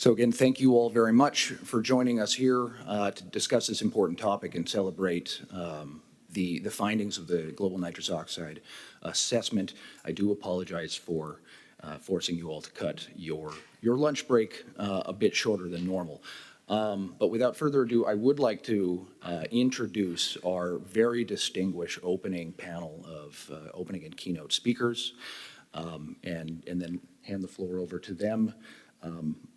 So again, thank you all very much for joining us here to discuss this important topic and celebrate the findings of the Global Nitrous Oxide Assessment. I do apologize for forcing you all to cut your lunch break a bit shorter than normal. But without further ado, I would like to introduce our very distinguished opening panel of opening and keynote speakers, and then hand the floor over to them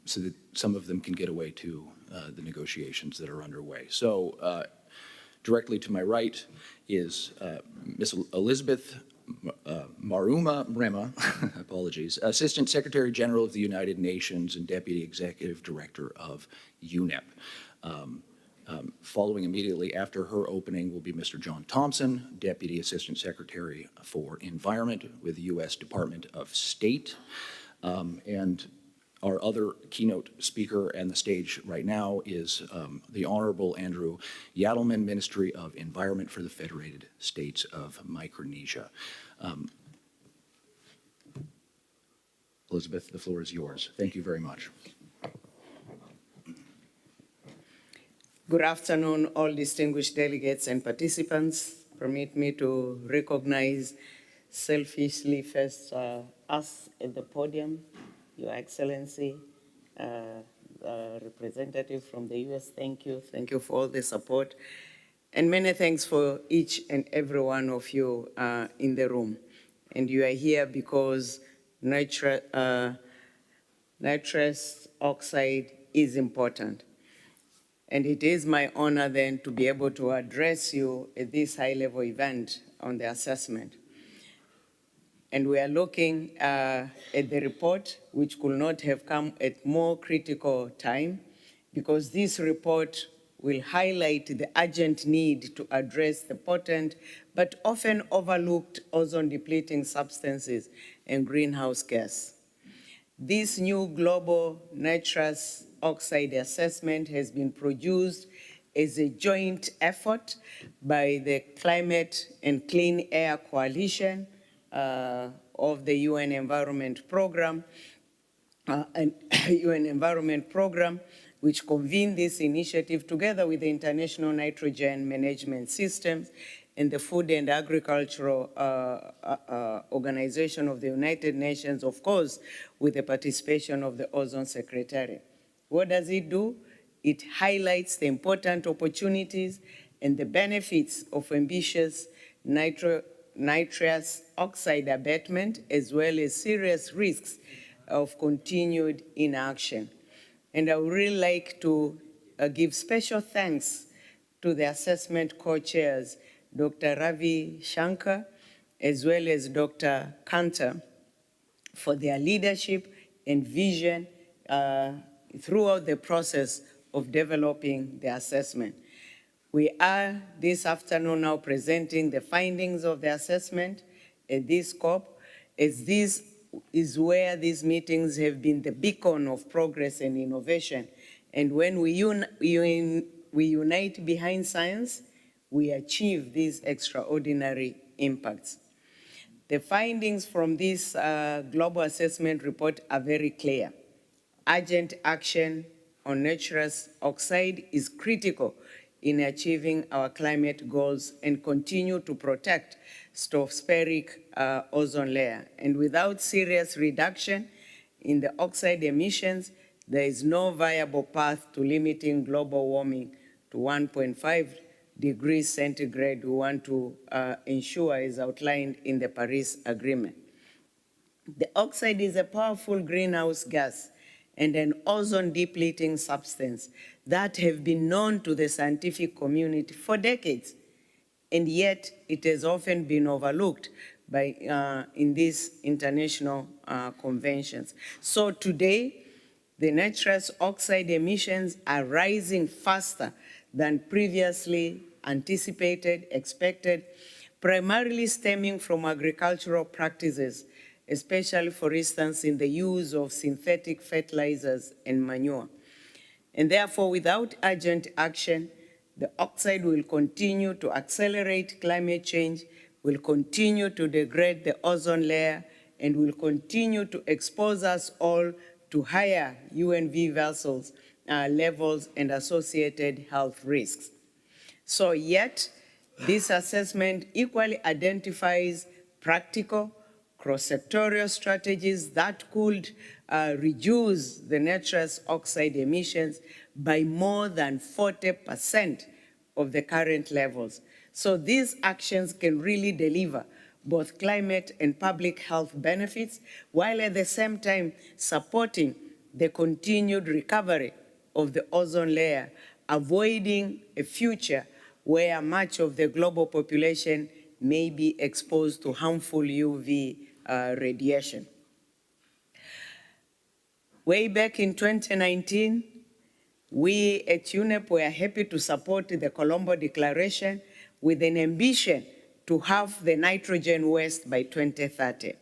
so that some of them can get away to the negotiations that are underway. So directly to my right is Ms. Elizabeth Maruma Mrema, apologies, Assistant Secretary General of the United Nations and Deputy Executive Director of UNEP. Following immediately after her opening will be Mr. John Thompson, Deputy Assistant Secretary for Environment with the U.S. Department of State. And our other keynote speaker on the stage right now is the Honorable Andrew Yadelman, Ministry of Environment for the Federated States of Micronesia. Elizabeth, the floor is yours. Thank you very much. Good afternoon, all distinguished delegates and participants. Permit me to recognize selfishly first us at the podium, Your Excellency, representative from the US, thank you. Thank you for all the support. And many thanks for each and every one of you in the room. And you are here because nitrous oxide is important. And it is my honor then to be able to address you at this high-level event on the assessment. And we are looking at the report, which could not have come at more critical time, because this report will highlight the urgent need to address the potent but often overlooked ozone-depleting substances and greenhouse gas. This new global nitrous oxide assessment has been produced as a joint effort by the Climate and Clean Air Coalition of the UN Environment Program, which convened this initiative together with the International Nitrogen Management Systems and the Food and Agricultural Organization of the United Nations, of course, with the participation of the Ozone Secretariat. What does it do? It highlights the important opportunities and the benefits of ambitious nitrous oxide abatement, as well as serious risks of continued inaction. And I would really like to give special thanks to the assessment co-chairs, Dr. Ravi Shankar, as well as Dr. Kanter, for their leadership and vision throughout the process of developing the assessment. We are this afternoon now presenting the findings of the assessment at this COP, as this is where these meetings have been the beacon of progress and innovation. And when we unite behind science, we achieve these extraordinary impacts. The findings from this global assessment report are very clear. Urgent action on nitrous oxide is critical in achieving our climate goals and continue to protect stratospheric ozone layer. And without serious reduction in the oxide emissions, there is no viable path to limiting global warming to 1.5 degrees centigrade we want to ensure is outlined in the Paris Agreement. The oxide is a powerful greenhouse gas and an ozone-depleting substance that have been known to the scientific community for decades, and yet it has often been overlooked by, in these international conventions. So today, the nitrous oxide emissions are rising faster than previously anticipated, expected, primarily stemming from agricultural practices, especially, for instance, in the use of synthetic fertilizers and manure. And therefore, without urgent action, the oxide will continue to accelerate climate change, will continue to degrade the ozone layer, and will continue to expose us all to higher UNV vessels levels and associated health risks. So yet, this assessment equally identifies practical, cross-sectorial strategies that could reduce the nitrous oxide emissions by more than 40% of the current levels. So these actions can really deliver both climate and public health benefits, while at the same time supporting the continued recovery of the ozone layer, avoiding a future where much of the global population may be exposed to harmful UV radiation. Way back in 2019, we at UNEP were happy to support the Colombo Declaration with an ambition to halve the nitrogen waste by 2030.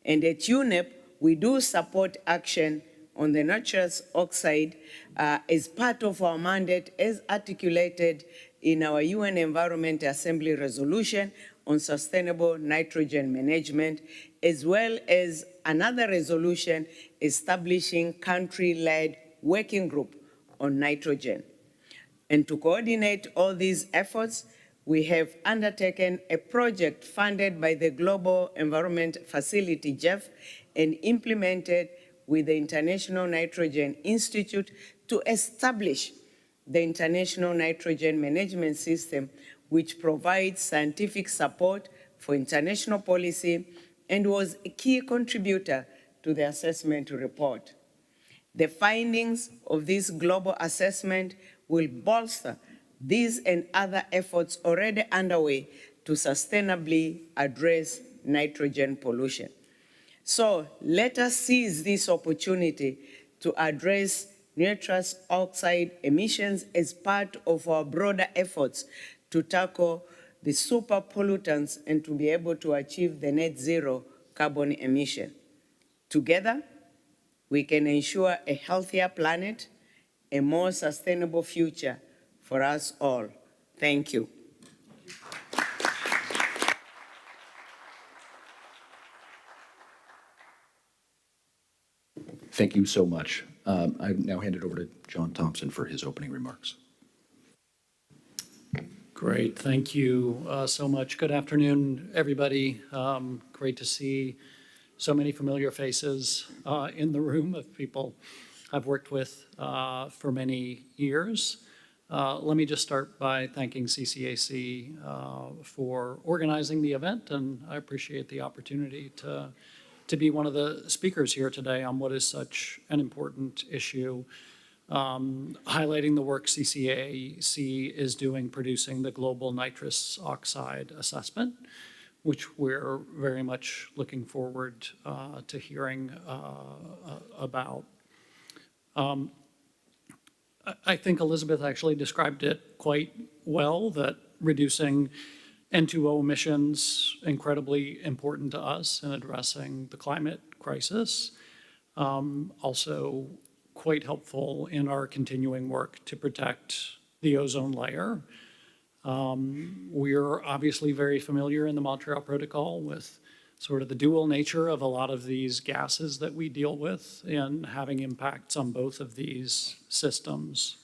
And at UNEP, we do support action on the nitrous oxide as part of our mandate as articulated in our UN Environment Assembly resolution on sustainable nitrogen management, as well as another resolution establishing country-led working group on nitrogen. And to coordinate all these efforts, we have undertaken a project funded by the Global Environment Facility, GEF, and implemented with the International Nitrogen Institute to establish the International Nitrogen Management System, which provides scientific support for international policy and was a key contributor to the assessment report. The findings of this global assessment will bolster these and other efforts already underway to sustainably address nitrogen pollution. So let us seize this opportunity to address nitrous oxide emissions as part of our broader efforts to tackle the super pollutants and to be able to achieve the net zero carbon emission. Together, we can ensure a healthier planet, a more sustainable future for us all. Thank you. Thank you so much. I now hand it over to John Thompson for his opening remarks. Great, thank you so much. Good afternoon, everybody. Great to see so many familiar faces in the room of people I've worked with for many years. Let me just start by thanking CCAC for organizing the event, and I appreciate the opportunity to be one of the speakers here today on what is such an important issue, highlighting the work CCAC is doing producing the Global Nitrous Oxide Assessment, which we're very much looking forward to hearing about. I think Elizabeth actually described it quite well, that reducing N2O emissions incredibly important to us in addressing the climate crisis. Also quite helpful in our continuing work to protect the ozone layer. We're obviously very familiar in the Montreal Protocol with sort of the dual nature of a lot of these gases that we deal with and having impacts on both of these systems.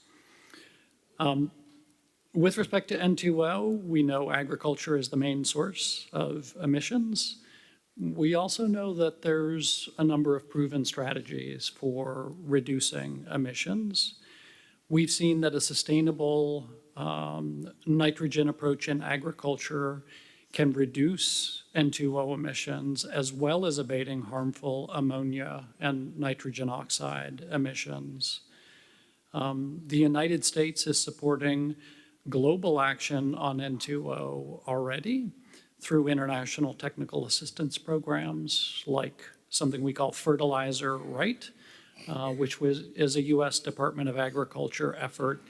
With respect to N2O, we know agriculture is the main source of emissions. We also know that there's a number of proven strategies for reducing emissions. We've seen that a sustainable nitrogen approach in agriculture can reduce N2O emissions as well as abating harmful ammonia and nitrogen oxide emissions. The United States is supporting global action on N2O already through international technical assistance programs like something we call Fertilizer Right, which is a US Department of Agriculture effort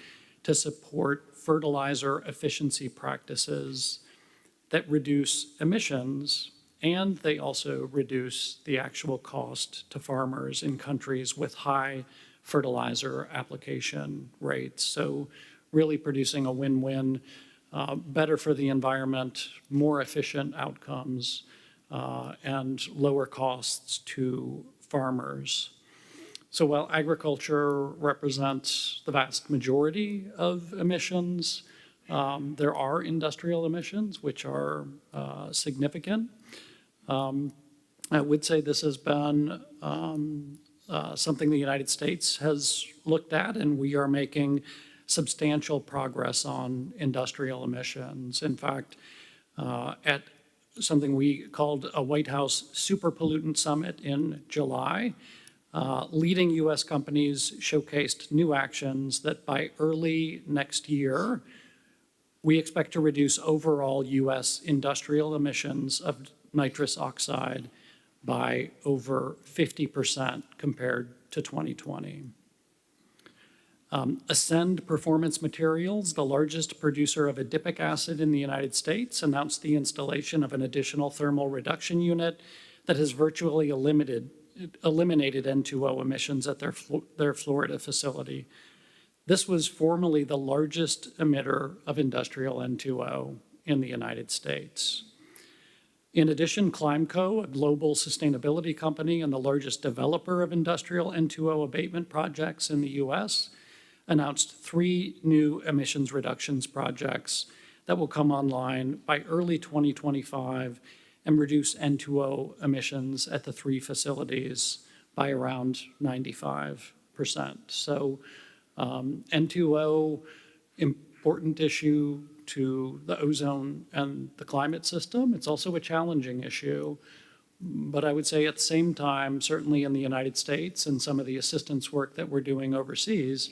to support fertilizer efficiency practices that reduce emissions, and they also reduce the actual cost to farmers in countries with high fertilizer application rates. So really producing a win-win, better for the environment, more efficient outcomes, and lower costs to farmers. So while agriculture represents the vast majority of emissions, there are industrial emissions which are significant. I would say this has been something the United States has looked at, and we are making substantial progress on industrial emissions. In fact, at something we called a White House Super Pollutant Summit in July, leading U.S. companies showcased new actions that by early next year, we expect to reduce overall U.S. industrial emissions of nitrous oxide by over 50% compared to 2020. Ascend Performance Materials, the largest producer of adipic acid in the United States, announced the installation of an additional thermal reduction unit that has virtually eliminated N2O emissions at their Florida facility. This was formerly the largest emitter of industrial N2O in the United States. In addition, Climeco, a global sustainability company and the largest developer of industrial N2O abatement projects in the U.S., announced 3 new emissions reductions projects that will come online by early 2025 and reduce N2O emissions at the 3 facilities by around 95%. So N2O, important issue to the ozone and the climate system. It's also a challenging issue. But I would say at the same time, certainly in the United States and some of the assistance work that we're doing overseas,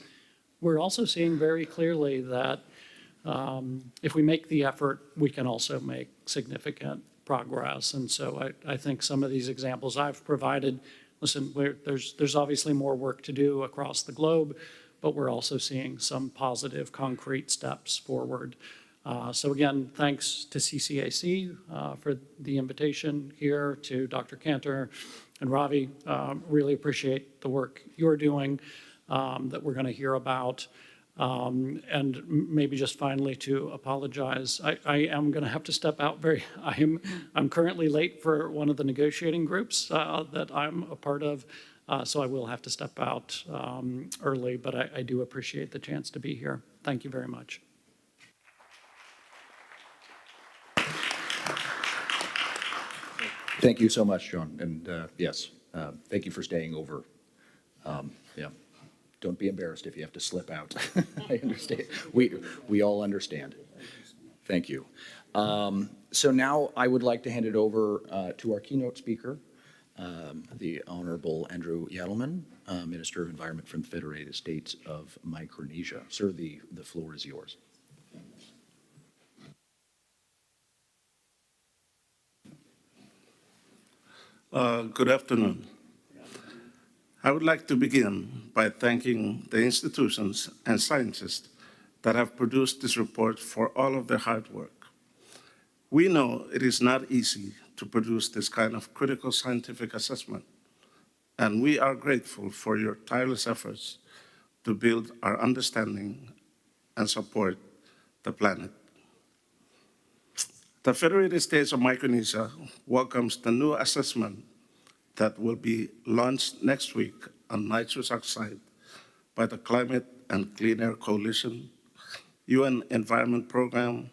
we're also seeing very clearly that if we make the effort, we can also make significant progress. And so I think some of these examples I've provided, listen, there's obviously more work to do across the globe, but we're also seeing some positive, concrete steps forward. So again, thanks to CCAC for the invitation here, to Dr. Cantor and Ravi. Really appreciate the work you're doing that we're going to hear about. And maybe just finally to apologize, I am going to have to step out I'm currently late for one of the negotiating groups that I'm a part of, so I will have to step out early, but I do appreciate the chance to be here. Thank you very much. Thank you so much, John. And yes, thank you for staying over. Yeah. Don't be embarrassed if you have to slip out. I understand. We all understand. Thank you. So now I would like to hand it over to our keynote speaker, the Honorable Andrew Yadelman, Minister of Environment from the Federated States of Micronesia. Sir, the floor is yours. Good afternoon. I would like to begin by thanking the institutions and scientists that have produced this report for all of their hard work. We know it is not easy to produce this kind of critical scientific assessment, and we are grateful for your tireless efforts to build our understanding and support the planet. The Federated States of Micronesia welcomes the new assessment that will be launched next week on nitrous oxide by the Climate and Clean Air Coalition, UN Environment Program,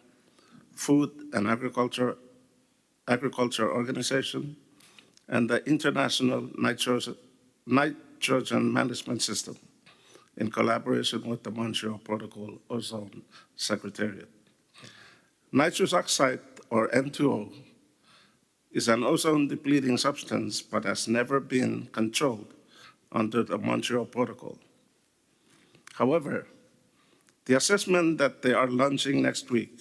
Food and Agriculture Organization, and the International Nitrogen Management System in collaboration with the Montreal Protocol Ozone Secretariat. Nitrous oxide, or N2O, is an ozone-depleting substance but has never been controlled under the Montreal Protocol. However, the assessment that they are launching next week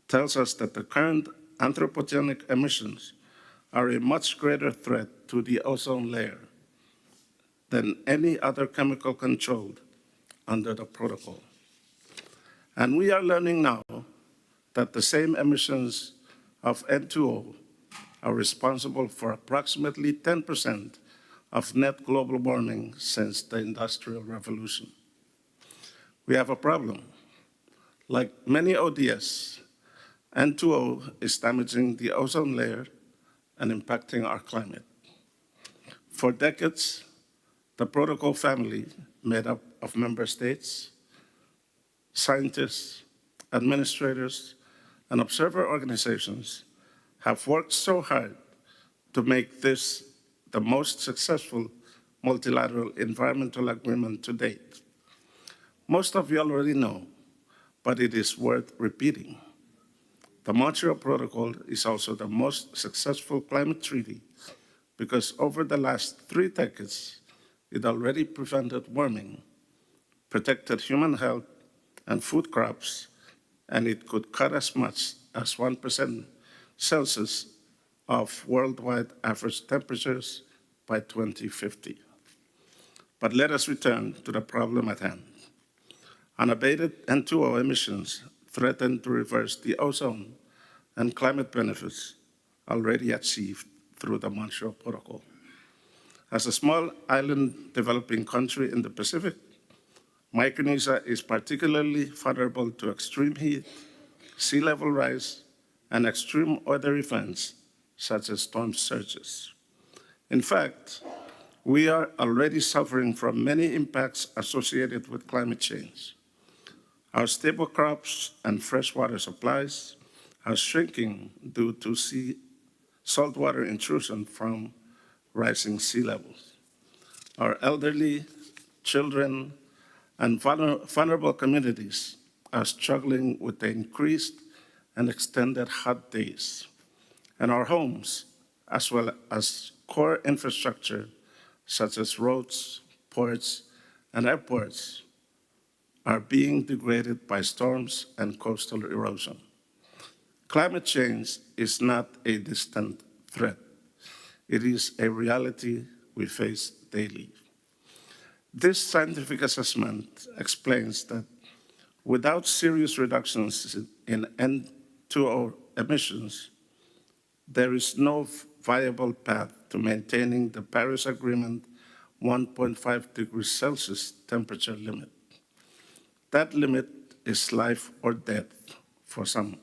tells us that the current anthropogenic emissions are a much greater threat to the ozone layer than any other chemical controlled under the protocol. And we are learning now that the same emissions of N2O are responsible for approximately 10% of net global warming since the Industrial Revolution. We have a problem. Like many ODS, N2O is damaging the ozone layer and impacting our climate. For decades, The protocol family, made up of member states, scientists, administrators, and observer organizations, have worked so hard to make this the most successful multilateral environmental agreement to date. Most of you already know, but it is worth repeating. The Montreal Protocol is also the most successful climate treaty because over the last 3 decades, it already prevented warming, protected human health and food crops, and it could cut as much as 1% Celsius of worldwide average temperatures by 2050. But let us return to the problem at hand. Unabated N2O emissions threaten to reverse the ozone and climate benefits already achieved through the Montreal Protocol. As a small island developing country in the Pacific, Micronesia is particularly vulnerable to extreme heat, sea level rise, and extreme weather events such as storm surges. In fact, we are already suffering from many impacts associated with climate change. Our staple crops and freshwater supplies are shrinking due to saltwater intrusion from rising sea levels. Our elderly, children, and vulnerable communities are struggling with the increased and extended hot days. And our homes, as well as core infrastructure, such as roads, ports, and airports, are being degraded by storms and coastal erosion. Climate change is not a distant threat. It is a reality we face daily. This scientific assessment explains that without serious reductions in N2O emissions, there is no viable path to maintaining the Paris Agreement 1.5 degrees Celsius temperature limit. That limit is life or death for some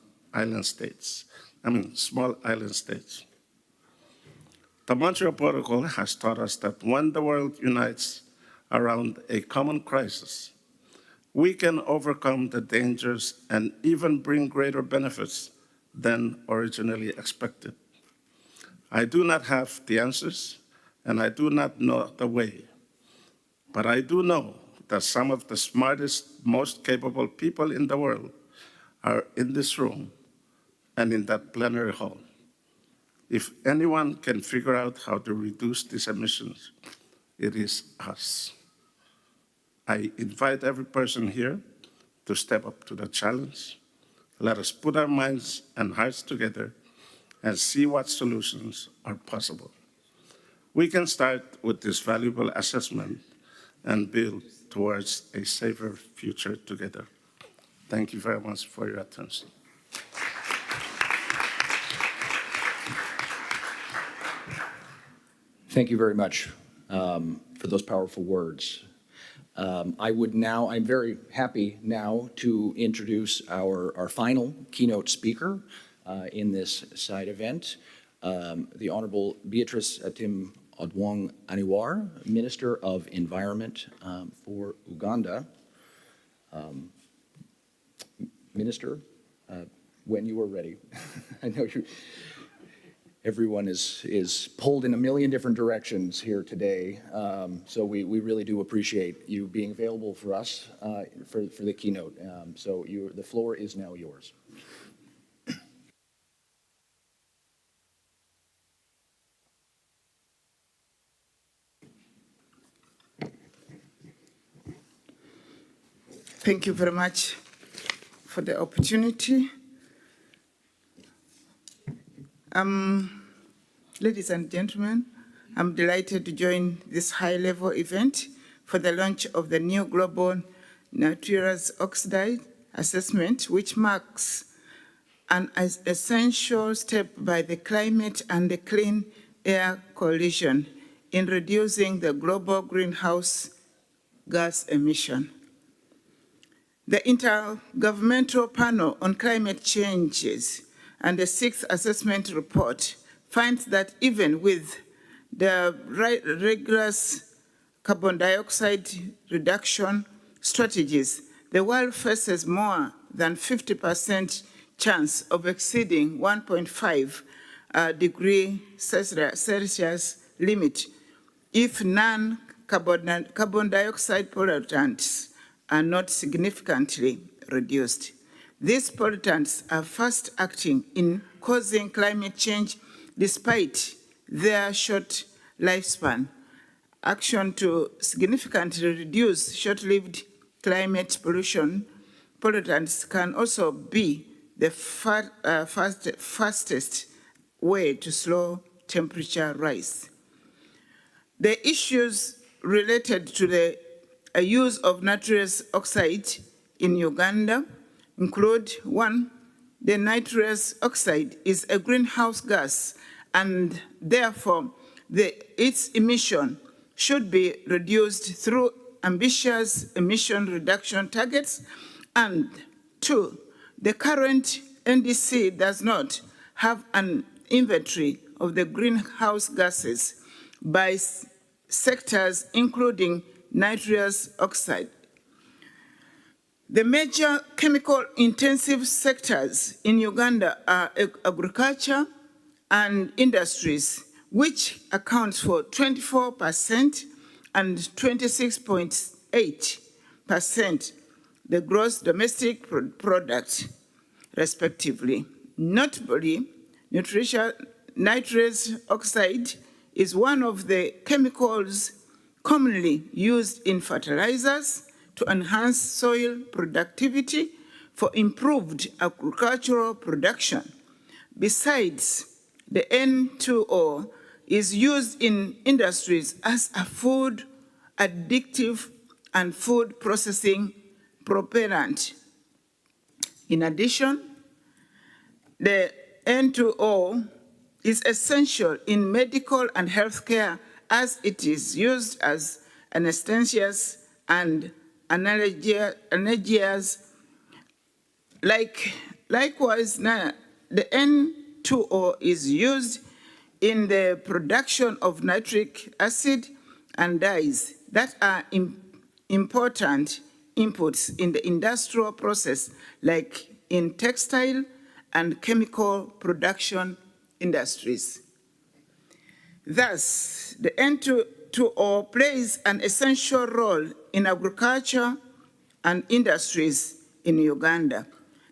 small island states. The Montreal Protocol has taught us that when the world unites around a common crisis, we can overcome the dangers and even bring greater benefits than originally expected. I do not have the answers, and I do not know the way, but I do know that some of the smartest, most capable people in the world are in this room and in that plenary hall. If anyone can figure out how to reduce these emissions, it is us. I invite every person here to step up to the challenge. Let us put our minds and hearts together and see what solutions are possible. We can start with this valuable assessment and build towards a safer future together. Thank you very much for your attention. Thank you very much for those powerful words. I'm very happy now to introduce our final keynote speaker in this side event, the Honorable Beatrice Atim Odwong Aniwar, Minister of Environment for Uganda. Minister, when you are ready. I know everyone is pulled in a million different directions here today, so we really do appreciate you being available for us for the keynote. So the floor is now yours. Thank you very much for the opportunity. Ladies and gentlemen, I'm delighted to join this high-level event for the launch of the new Global Nitrous Oxide Assessment, which marks an essential step by the Climate and the Clean Air Coalition in reducing the global greenhouse gas emission. The Intergovernmental Panel on Climate Changes and the 6th Assessment Report finds that even with the rigorous carbon dioxide reduction strategies, the world faces more than 50% chance of exceeding 1.5 degree Celsius limit if non-carbon dioxide pollutants are not significantly reduced. These pollutants are fast acting in causing climate change despite their short lifespan. Action to significantly reduce short-lived climate pollutants can also be the fastest way to slow temperature rise. The issues related to the use of nitrous oxide in Uganda include: one, the nitrous oxide is a greenhouse gas, and therefore its emission should be reduced through ambitious emission reduction targets. And two, the current NDC does not have an inventory of the greenhouse gases by sectors, including nitrous oxide. The major chemical-intensive sectors in Uganda are agriculture and industries, which accounts for 24% and 26.8% the gross domestic product, respectively. Notably, nitrous oxide is one of the chemicals commonly used in fertilizers to enhance soil productivity for improved agricultural production. Besides, the N2O is used in industries as a food addictive and food processing propellant. In addition, the N2O is essential in medical and healthcare as it is used as anesthesias and analgesics. Likewise, the N2O is used in the production of nitric acid and dyes that are important inputs in the industrial process, like in textile and chemical production industries. Thus, the N2O plays an essential role in agriculture and industries in Uganda,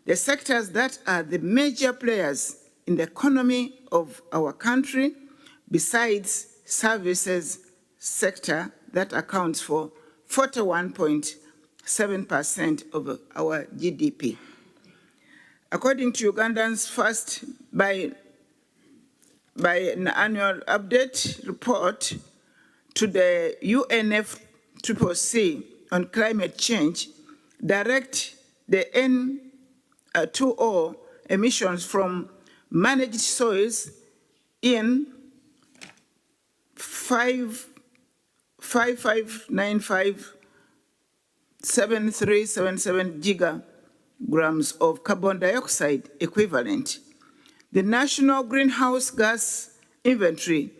the sectors that are the major players in the economy of our country, besides services sector that accounts for 41.7% of our GDP. According to Ugandans first by an annual update report to the UNFCCC on climate change, direct the N2O emissions from managed soils in 55957377 gigagrams of carbon dioxide equivalent. The National Greenhouse Gas Inventory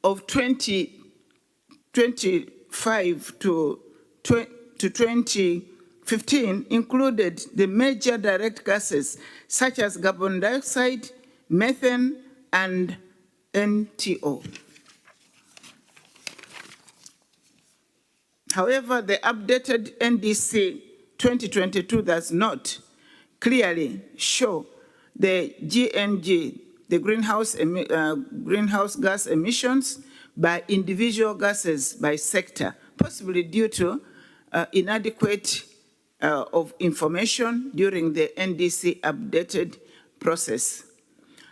of 2025 to 2015 included the major direct gases such as carbon dioxide, methane, and NTO. However, the updated NDC 2022 does not clearly show the GNG, the greenhouse gas emissions by individual gases by sector, possibly due to inadequate of information during the NDC updated process.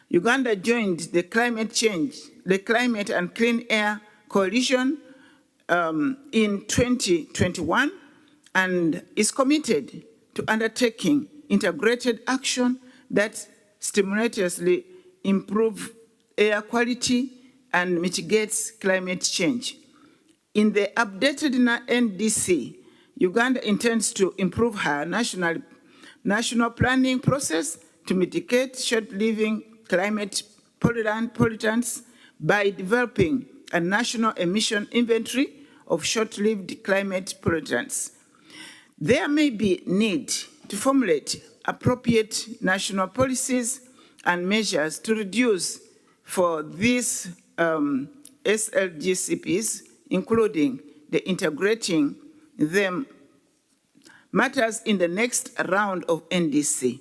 Uganda joined the Climate and Clean Air Coalition in 2021 and is committed to undertaking integrated action that simultaneously improve air quality and mitigates climate change. In the updated NDC, Uganda intends to improve her national planning process to mitigate short-living climate pollutants by developing a national emission inventory of short-lived climate pollutants. There may be need to formulate appropriate national policies and measures to reduce for these SLGCPs, including the integrating them matters in the next round of NDC.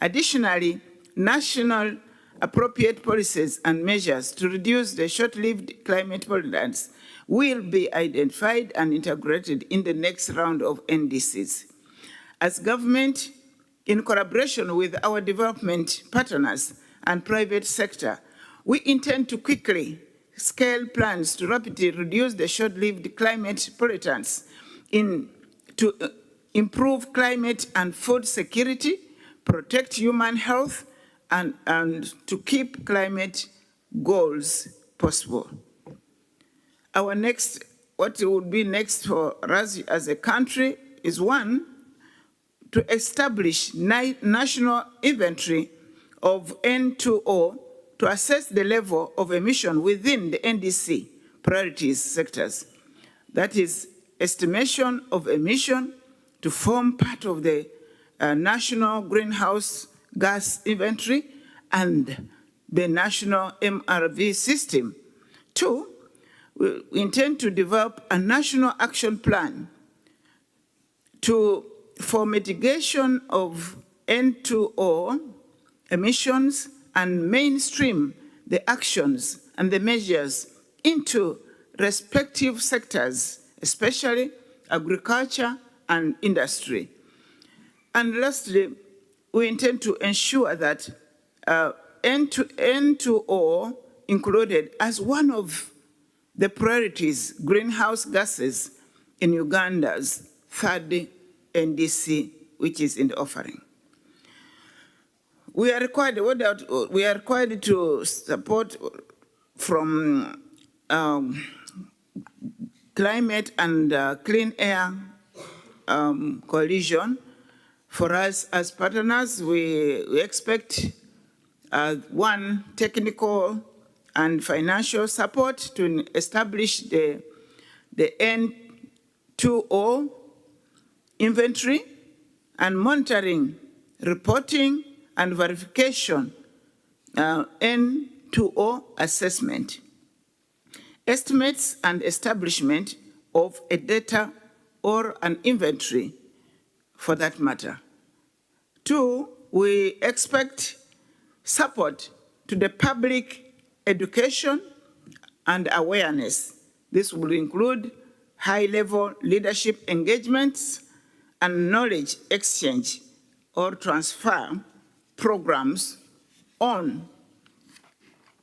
Additionally, national appropriate policies and measures to reduce the short-lived climate pollutants will be identified and integrated in the next round of NDCs. As government, in collaboration with our development partners and private sector, we intend to quickly scale plans to rapidly reduce the short-lived climate pollutants to improve climate and food security, protect human health, and to keep climate goals possible. What would be next for us as a country is one, to establish national inventory of N2O to assess the level of emission within the NDC priorities sectors. That is estimation of emission to form part of the national greenhouse gas inventory and the national MRV system. Two, we intend to develop a national action plan for mitigation of N2O emissions and mainstream the actions and the measures into respective sectors, especially agriculture and industry. And lastly, we intend to ensure that N2O included as one of the priorities greenhouse gases in Uganda's third NDC, which is in the offering. We are required to support from Climate and Clean Air Coalition. For us as partners, we expect one, technical and financial support to establish the N2O inventory and monitoring, reporting, and verification, N2O assessment, estimates and establishment of a data or an inventory for that matter. Two, we expect support to the public education and awareness. This will include high-level leadership engagements and knowledge exchange or transfer programs on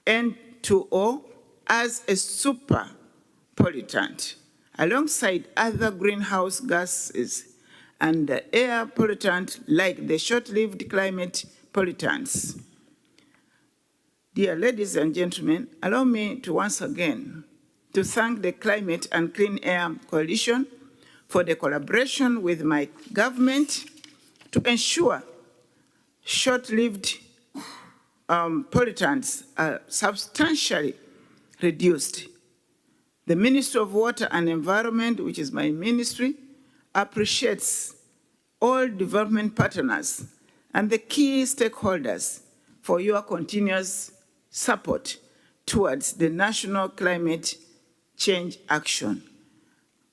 N2O as a super pollutant, alongside other greenhouse gases and air pollutants like the short-lived climate pollutants. Dear ladies and gentlemen, allow me to once again to thank the Climate and Clean Air Coalition for the collaboration with my government to ensure short-lived pollutants are substantially reduced. The Ministry of Water and Environment, which is my ministry, appreciates all development partners and the key stakeholders for your continuous support towards the national climate change action.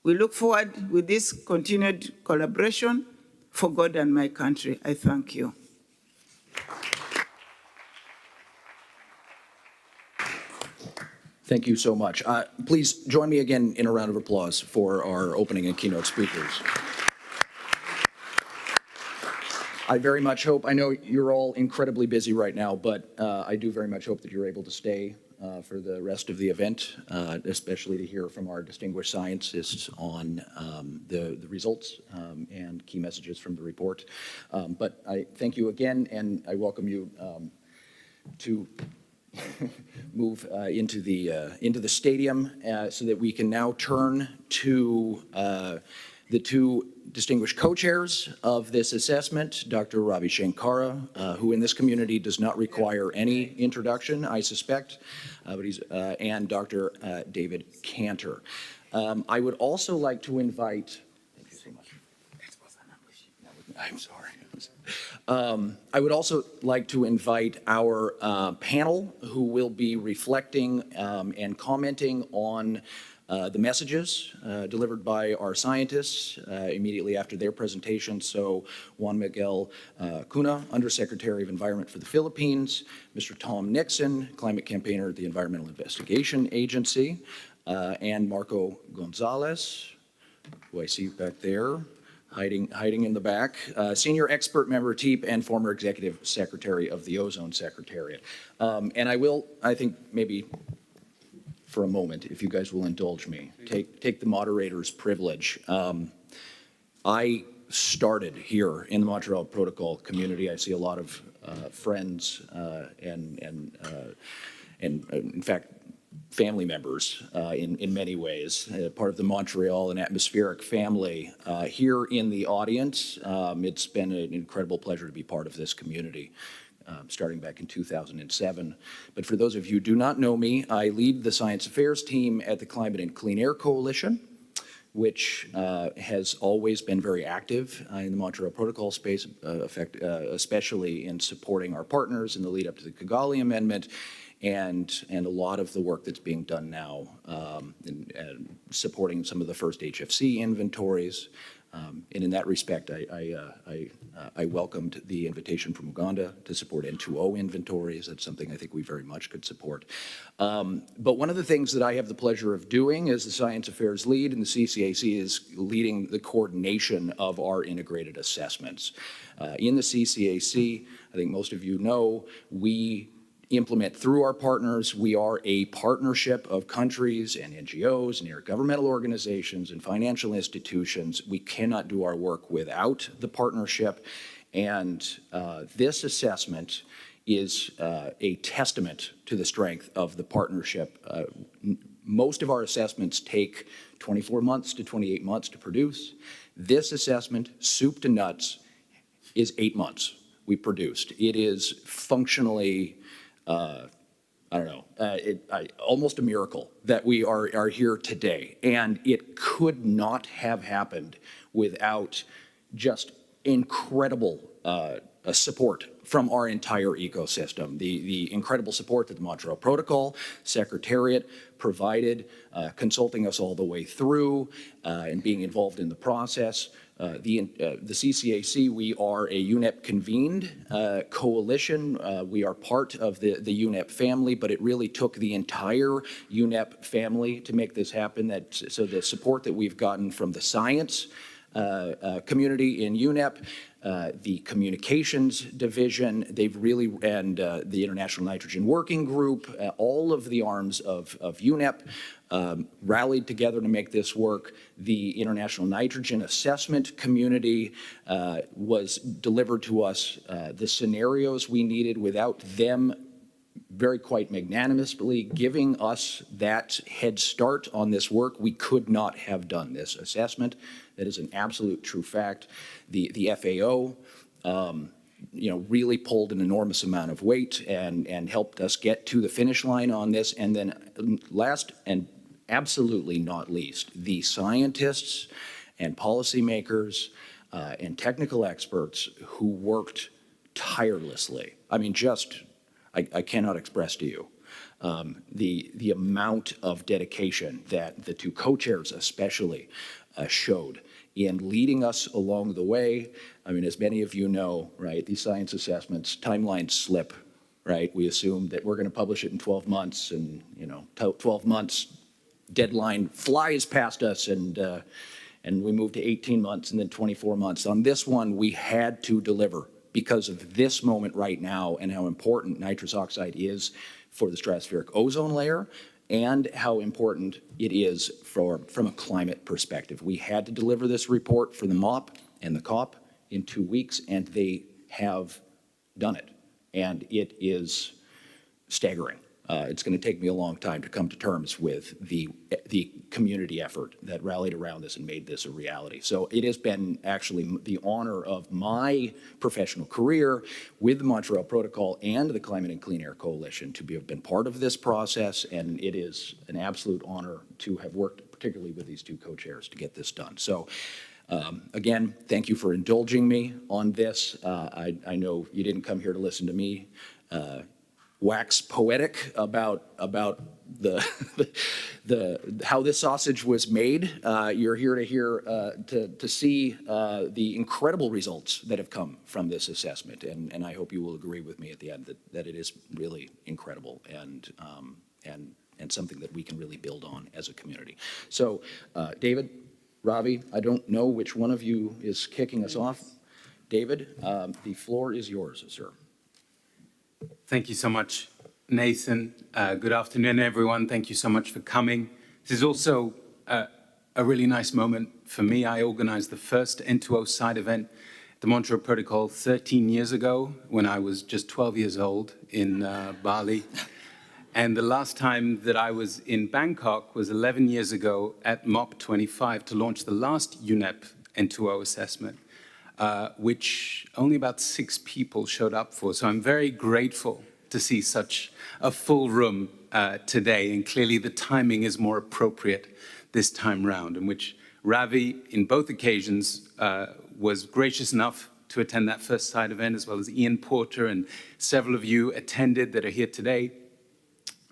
We look forward with this continued collaboration for God and my country. I thank you. Thank you so much. Please join me again in a round of applause for our opening and keynote speakers. I very much hope, I know you're all incredibly busy right now, but I do very much hope that you're able to stay for the rest of the event, especially to hear from our distinguished scientists on the results and key messages from the report. But I thank you again, and I welcome you to move into the stadium so that we can now turn to the two distinguished co-chairs of this assessment, Dr. Ravi Shankara, who in this community does not require any introduction, I suspect, and Dr. David Cantor. I would also like to invite, thank you so much. I'm sorry. I would also like to invite our panel, who will be reflecting and commenting on the messages delivered by our scientists immediately after their presentation. So Juan Miguel Cuna, Undersecretary of Environment for the Philippines, Mr. Tom Nixon, Climate Campaigner at the Environmental Investigation Agency, and Marco Gonzalez, who I see back there, hiding in the back, Senior Expert Member TEEP and former Executive Secretary of the Ozone Secretariat. And I think maybe for a moment, if you guys will indulge me, take the moderator's privilege. I started here in the Montreal Protocol community. I see a lot of friends and in fact, family members in many ways, part of the Montreal and atmospheric family here in the audience. It's been an incredible pleasure to be part of this community, starting back in 2007. But for those of you who do not know me, I lead the science affairs team at the Climate and Clean Air Coalition, which has always been very active in the Montreal Protocol space, especially in supporting our partners in the lead up to the Kigali Amendment, and a lot of the work that's being done now in supporting some of the first HFC inventories. And in that respect, I welcomed the invitation from Uganda to support N2O inventories. That's something I think we very much could support. But one of the things that I have the pleasure of doing as the Science Affairs lead in the CCAC is leading the coordination of our integrated assessments. In the CCAC, I think most of you know, we implement through our partners. We are a partnership of countries and NGOs and intergovernmental organizations and financial institutions. We cannot do our work without the partnership. And this assessment is a testament to the strength of the partnership. Most of our assessments take 24 months to 28 months to produce. This assessment, soup to nuts, is 8 months we produced. It is functionally almost a miracle that we are here today. And it could not have happened without just incredible support from our entire ecosystem. The incredible support that the Montreal Protocol Secretariat provided, consulting us all the way through and being involved in the process. The CCAC, we are a UNEP convened coalition. We are part of the UNEP family, but it really took the entire UNEP family to make this happen. So the support that we've gotten from the science community in UNEP, the communications division, they've really, and the International Nitrogen Working Group, all of the arms of UNEP rallied together to make this work. The International Nitrogen Assessment community was delivered to us the scenarios we needed. Without them very quite magnanimously giving us that head start on this work, we could not have done this assessment. That is an absolute true fact. The FAO, really pulled an enormous amount of weight and helped us get to the finish line on this. And then last and absolutely not least, the scientists and policymakers and technical experts who worked tirelessly. I mean, I cannot express to you the amount of dedication that the two co-chairs especially showed in leading us along the way. I mean, as many of you know, right, these science assessments, timelines slip, right? We assume that we're going to publish it in 12 months, and 12 months deadline flies past us, and we move to 18 months and then 24 months. On this one, we had to deliver because of this moment right now and how important nitrous oxide is for the stratospheric ozone layer and how important it is from a climate perspective. We had to deliver this report for the MOP and the COP in 2 weeks, and they have done it. And it is staggering. It's going to take me a long time to come to terms with the community effort that rallied around this and made this a reality. So it has been actually the honor of my professional career with the Montreal Protocol and the Climate and Clean Air Coalition to have been part of this process, and it is an absolute honor to have worked particularly with these two co-chairs, to get this done. So again, thank you for indulging me on this. I know you didn't come here to listen to me wax poetic about the how this sausage was made. You're here to hear to see the incredible results that have come from this assessment, and I hope you will agree with me at the end that it is really incredible and something that we can really build on as a community. So, David, Ravi, I don't know which one of you is kicking us off. David, the floor is yours, sir. Thank you so much, Nathan. Good afternoon, everyone. Thank you so much for coming. This is also a really nice moment for me. I organized the first N2O side event, the Montreal Protocol, 13 years ago when I was just 12 years old in Bali. And the last time that I was in Bangkok was 11 years ago at MOP 25 to launch the last UNEP N2O assessment, which only about 6 people showed up for. So I'm very grateful to see such a full room today. And clearly the timing is more appropriate this time round, in which Ravi, in both occasions, was gracious enough to attend that first side event, as well as Ian Porter, and several of you attended that are here today.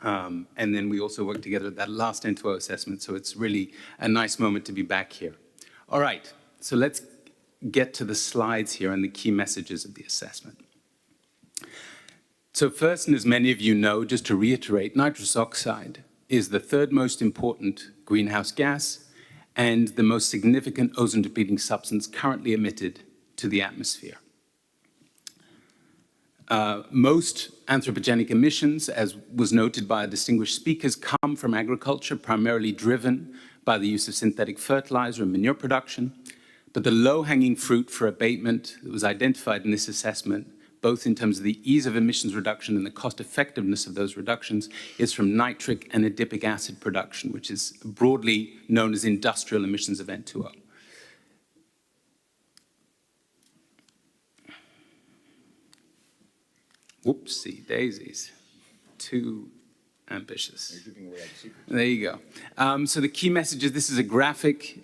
And then we also worked together at that last N2O assessment, so it's really a nice moment to be back here. All right, so let's get to the slides here and the key messages of the assessment. So first, and as many of you know, just to reiterate, nitrous oxide is the third most important greenhouse gas and the most significant ozone-depleting substance currently emitted to the atmosphere. Most anthropogenic emissions, as was noted by our distinguished speakers, come from agriculture, primarily driven by the use of synthetic fertilizer and manure production. But the low-hanging fruit for abatement that was identified in this assessment, both in terms of the ease of emissions reduction and the cost-effectiveness of those reductions, is from nitric and adipic acid production, which is broadly known as industrial emissions of N2O. Whoopsie daisies, too ambitious. There you go. So the key messages, this is a graphic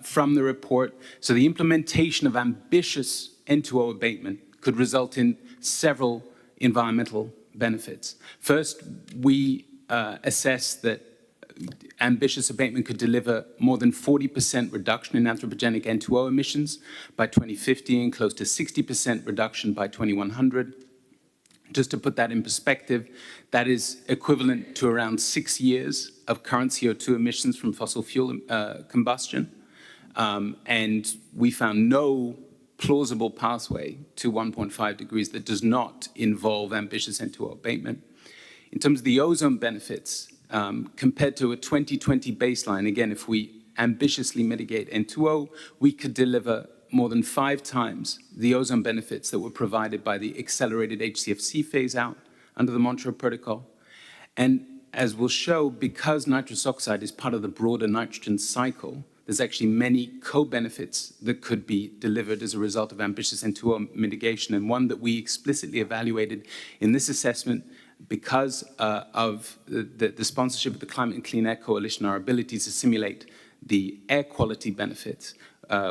from the report. So the implementation of ambitious N2O abatement could result in several environmental benefits. First, we assess that ambitious abatement could deliver more than 40% reduction in anthropogenic N2O emissions by 2050 and close to 60% reduction by 2100. Just to put that in perspective, that is equivalent to around 6 years of current CO2 emissions from fossil fuel combustion. And we found no plausible pathway to 1.5 degrees that does not involve ambitious N2O abatement. In terms of the ozone benefits, compared to a 2020 baseline, again, if we ambitiously mitigate N2O, we could deliver more than 5 times the ozone benefits that were provided by the accelerated HCFC phase-out under the Montreal Protocol. And as we'll show, because nitrous oxide is part of the broader nitrogen cycle, there's actually many co-benefits that could be delivered as a result of ambitious N2O mitigation, and one that we explicitly evaluated in this assessment because of the sponsorship of the Climate and Clean Air Coalition, our ability to simulate the air quality benefits.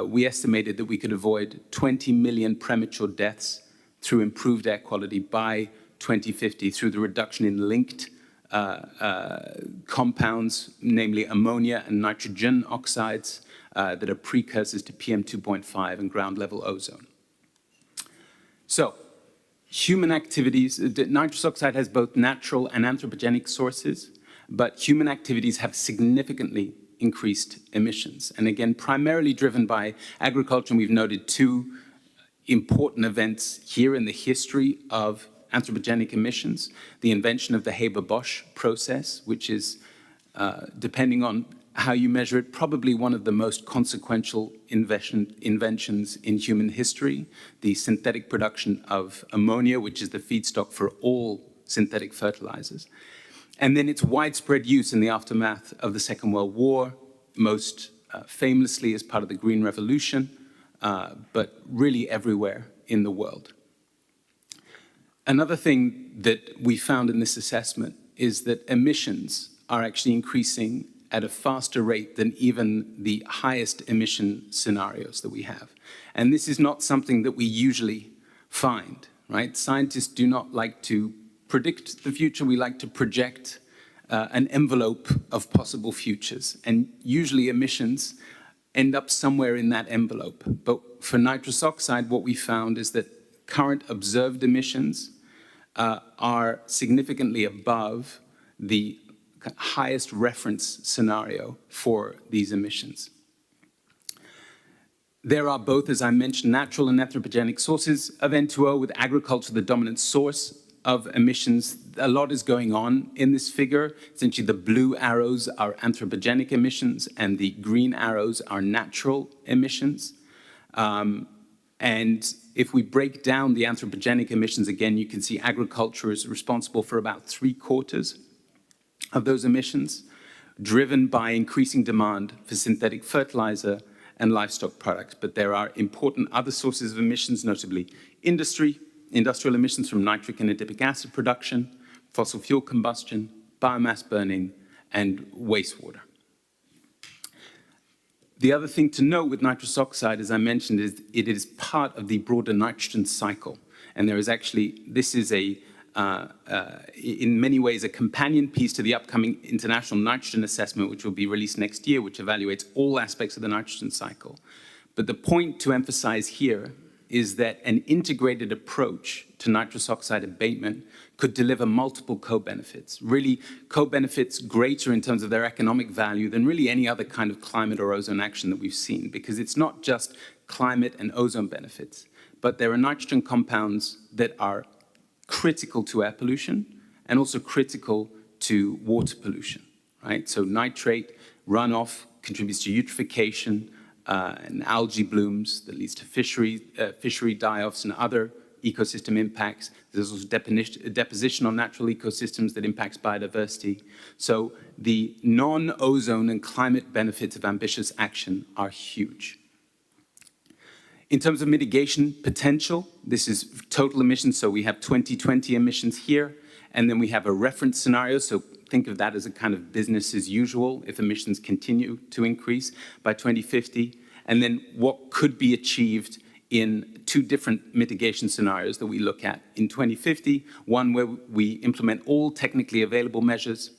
We estimated that we could avoid 20 million premature deaths through improved air quality by 2050 through the reduction in linked compounds, namely ammonia and nitrogen oxides that are precursors to PM2.5 and ground level ozone. So, human activities, nitrous oxide has both natural and anthropogenic sources, but human activities have significantly increased emissions. And again, primarily driven by agriculture, and we've noted 2 important events here in the history of anthropogenic emissions: the invention of the Haber-Bosch process, which is, depending on how you measure it, probably one of the most consequential inventions in human history, the synthetic production of ammonia, which is the feedstock for all synthetic fertilizers. And then its widespread use in the aftermath of the Second World War, most famously as part of the Green Revolution, but really everywhere in the world. Another thing that we found in this assessment is that emissions are actually increasing at a faster rate than even the highest emission scenarios that we have. And this is not something that we usually find, right? Scientists do not like to predict the future. We like to project an envelope of possible futures. And usually emissions end up somewhere in that envelope. But for nitrous oxide, what we found is that current observed emissions are significantly above the highest reference scenario for these emissions. There are both, as I mentioned, natural and anthropogenic sources of N2O, with agriculture the dominant source of emissions. A lot is going on in this figure. Essentially, the blue arrows are anthropogenic emissions, and the green arrows are natural emissions. And if we break down the anthropogenic emissions, again, you can see agriculture is responsible for about 3/4 of those emissions, driven by increasing demand for synthetic fertilizer and livestock products. But there are important other sources of emissions, notably industrial emissions from nitric and adipic acid production, fossil fuel combustion, biomass burning, and wastewater. The other thing to note with nitrous oxide, as I mentioned, is it is part of the broader nitrogen cycle. And there is actually, this is in many ways, a companion piece to the upcoming International Nitrogen Assessment, which will be released next year, which evaluates all aspects of the nitrogen cycle. But the point to emphasize here is that an integrated approach to nitrous oxide abatement could deliver multiple co-benefits, really co-benefits greater in terms of their economic value than really any other kind of climate or ozone action that we've seen, because it's not just climate and ozone benefits, but there are nitrogen compounds that are critical to air pollution and also critical to water pollution, right? So nitrate runoff contributes to eutrophication and algae blooms that leads to fishery die-offs and other ecosystem impacts. There's also deposition on natural ecosystems that impacts biodiversity. So the non-ozone and climate benefits of ambitious action are huge. In terms of mitigation potential, this is total emissions, so we have 2020 emissions here, and then we have a reference scenario, so think of that as a kind of business as usual if emissions continue to increase by 2050, and then what could be achieved in 2 different mitigation scenarios that we look at. In 2050, one where we implement all technically available measures,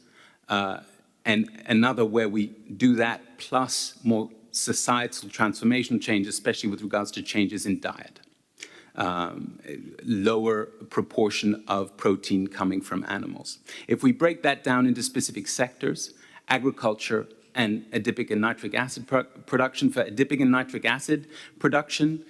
and another where we do that plus more societal transformation change, especially with regards to changes in diet. Lower proportion of protein coming from animals. If we break that down into specific sectors, agriculture and adipic and nitric acid production. For adipic and nitric acid production,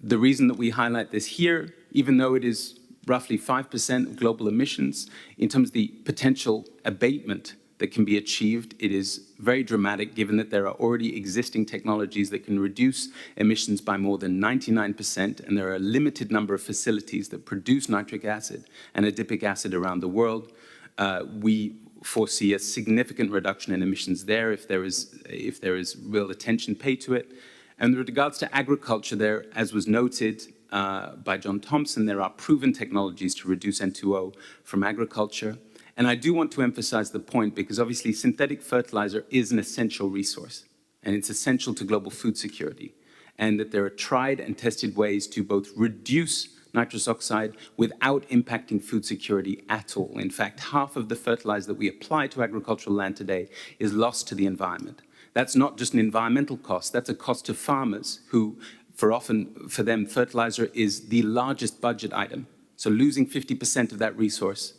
the reason that we highlight this here, even though it is roughly 5% of global emissions, in terms of the potential abatement that can be achieved, it is very dramatic given that there are already existing technologies that can reduce emissions by more than 99%, and there are a limited number of facilities that produce nitric acid and adipic acid around the world. We foresee a significant reduction in emissions there if there is real attention paid to it. And with regards to agriculture there, as was noted by John Thompson, there are proven technologies to reduce N2O from agriculture. And I do want to emphasize the point because obviously synthetic fertilizer is an essential resource and it's essential to global food security, and that there are tried and tested ways to both reduce nitrous oxide without impacting food security at all. In fact, half of the fertilizer that we apply to agricultural land today is lost to the environment. That's not just an environmental cost, that's a cost to farmers who, for them, fertilizer is the largest budget item. So losing 50% of that resource,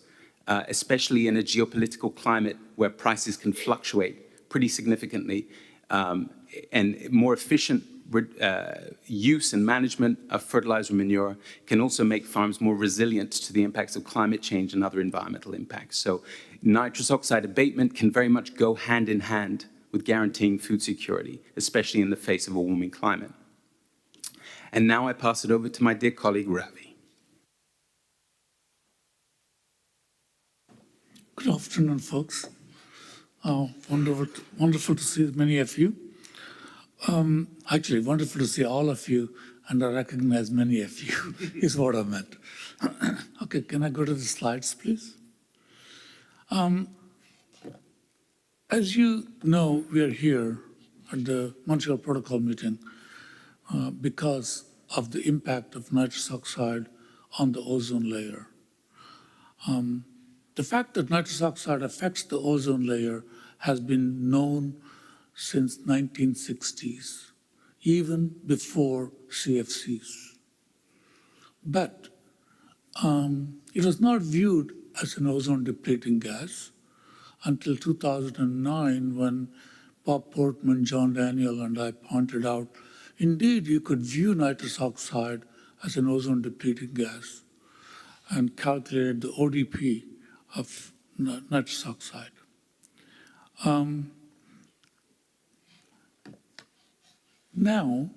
especially in a geopolitical climate where prices can fluctuate pretty significantly, and more efficient use and management of fertilizer manure can also make farms more resilient to the impacts of climate change and other environmental impacts. So nitrous oxide abatement can very much go hand in hand with guaranteeing food security, especially in the face of a warming climate. And now I pass it over to my dear colleague, Ravi. Good afternoon, folks. Wonderful to see many of you. Actually, wonderful to see all of you, and I recognize many of you, is what I meant. Okay, can I go to the slides, please? As you know, we are here at the Montreal Protocol meeting because of the impact of nitrous oxide on the ozone layer. The fact that nitrous oxide affects the ozone layer has been known since 1960s, even before CFCs. But it was not viewed as an ozone depleting gas until 2009 when Bob Portman, John Daniel, and I pointed out, indeed, you could view nitrous oxide as an ozone depleting gas and calculate the ODP of nitrous oxide. Now,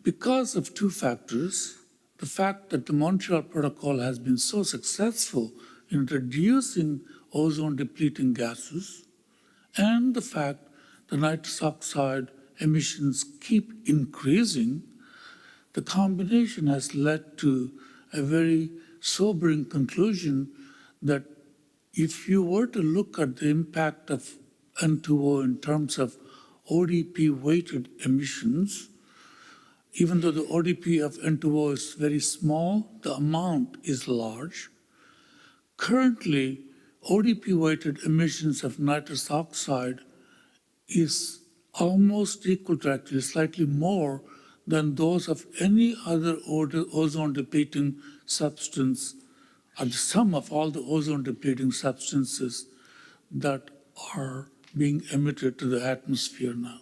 because of two factors, the fact that the Montreal Protocol has been so successful in reducing ozone depleting gases, and the fact that nitrous oxide emissions keep increasing, the combination has led to a very sobering conclusion that if you were to look at the impact of N2O in terms of ODP-weighted emissions, even though the ODP of N2O is very small, the amount is large. Currently, ODP-weighted emissions of nitrous oxide is almost equal to, actually slightly more than those of any other ozone-depleting substance, or the sum of all the ozone-depleting substances that are being emitted to the atmosphere now.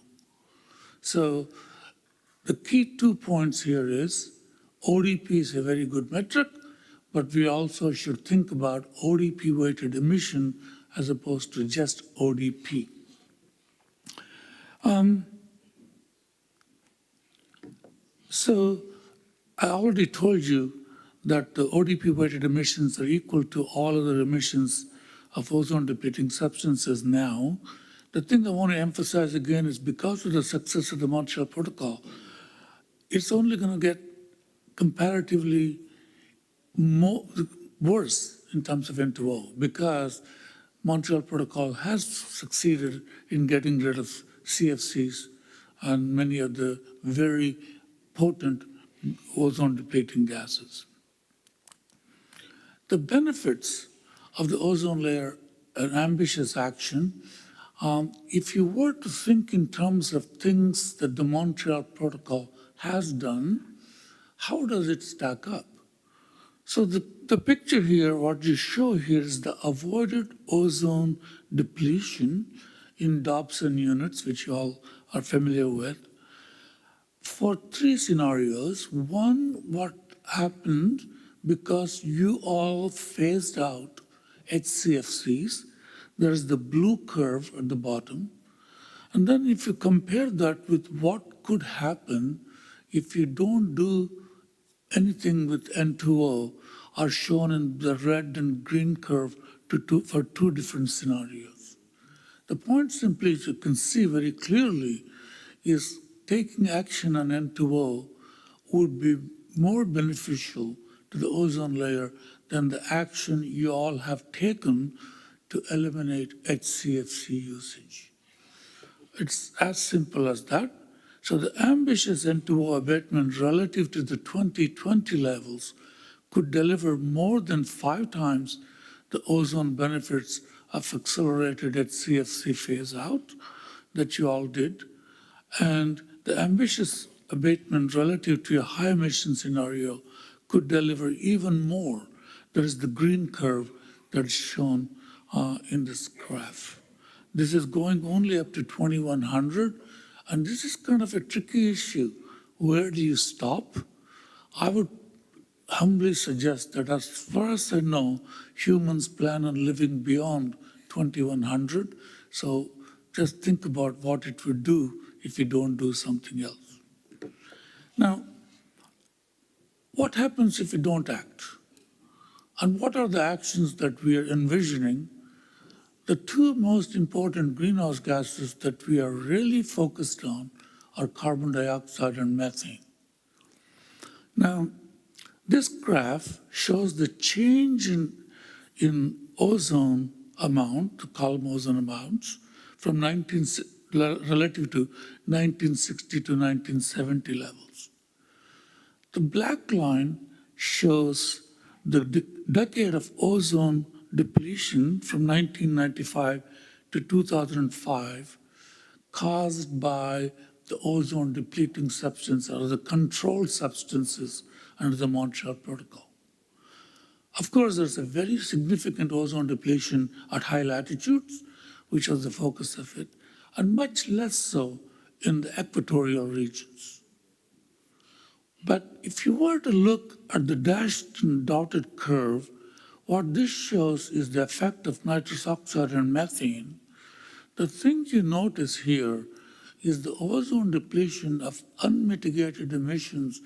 So the key 2 points here is ODP is a very good metric, but we also should think about ODP-weighted emission as opposed to just ODP. So I already told you that the ODP-weighted emissions are equal to all other emissions of ozone-depleting substances now. The thing I want to emphasize again is because of the success of the Montreal Protocol, it's only going to get comparatively worse in terms of N2O because Montreal Protocol has succeeded in getting rid of CFCs and many of the very potent ozone-depleting gases. The benefits of the ozone layer are ambitious action. If you were to think in terms of things that the Montreal Protocol has done, how does it stack up? So the picture here, what you show here is the avoided ozone depletion in Dobson units, which you all are familiar with, for 3 scenarios. One, what happened because you all phased out HCFCs. There's the blue curve at the bottom. And then if you compare that with what could happen if you don't do anything with N2O, are shown in the red and green curve for 2 different scenarios. The point simply, as you can see very clearly, is taking action on N2O would be more beneficial to the ozone layer than the action you all have taken to eliminate HCFC usage. It's as simple as that. So the ambitious N2O abatement relative to the 2020 levels could deliver more than 5 times the ozone benefits of accelerated HCFC phase out that you all did. And the ambitious abatement relative to a high emission scenario could deliver even more. There is the green curve that is shown in this graph. This is going only up to 2100, and this is kind of a tricky issue. Where do you stop? I would humbly suggest that as far as I know, humans plan on living beyond 2100. So just think about what it would do if you don't do something else. Now, what happens if you don't act? And what are the actions that we are envisioning? The 2 most important greenhouse gases that we are really focused on are carbon dioxide and methane. Now, this graph shows the change in ozone amount, the column ozone amounts, from relative to 1960 to 1970 levels. The black line shows the decade of ozone depletion from 1995 to 2005 caused by the ozone depleting substance or the controlled substances under the Montreal Protocol. Of course, there's a very significant ozone depletion at high latitudes, which was the focus of it, and much less so in the equatorial regions. But if you were to look at the dashed and dotted curve, what this shows is the effect of nitrous oxide and methane. The thing you notice here is the ozone depletion of unmitigated emissions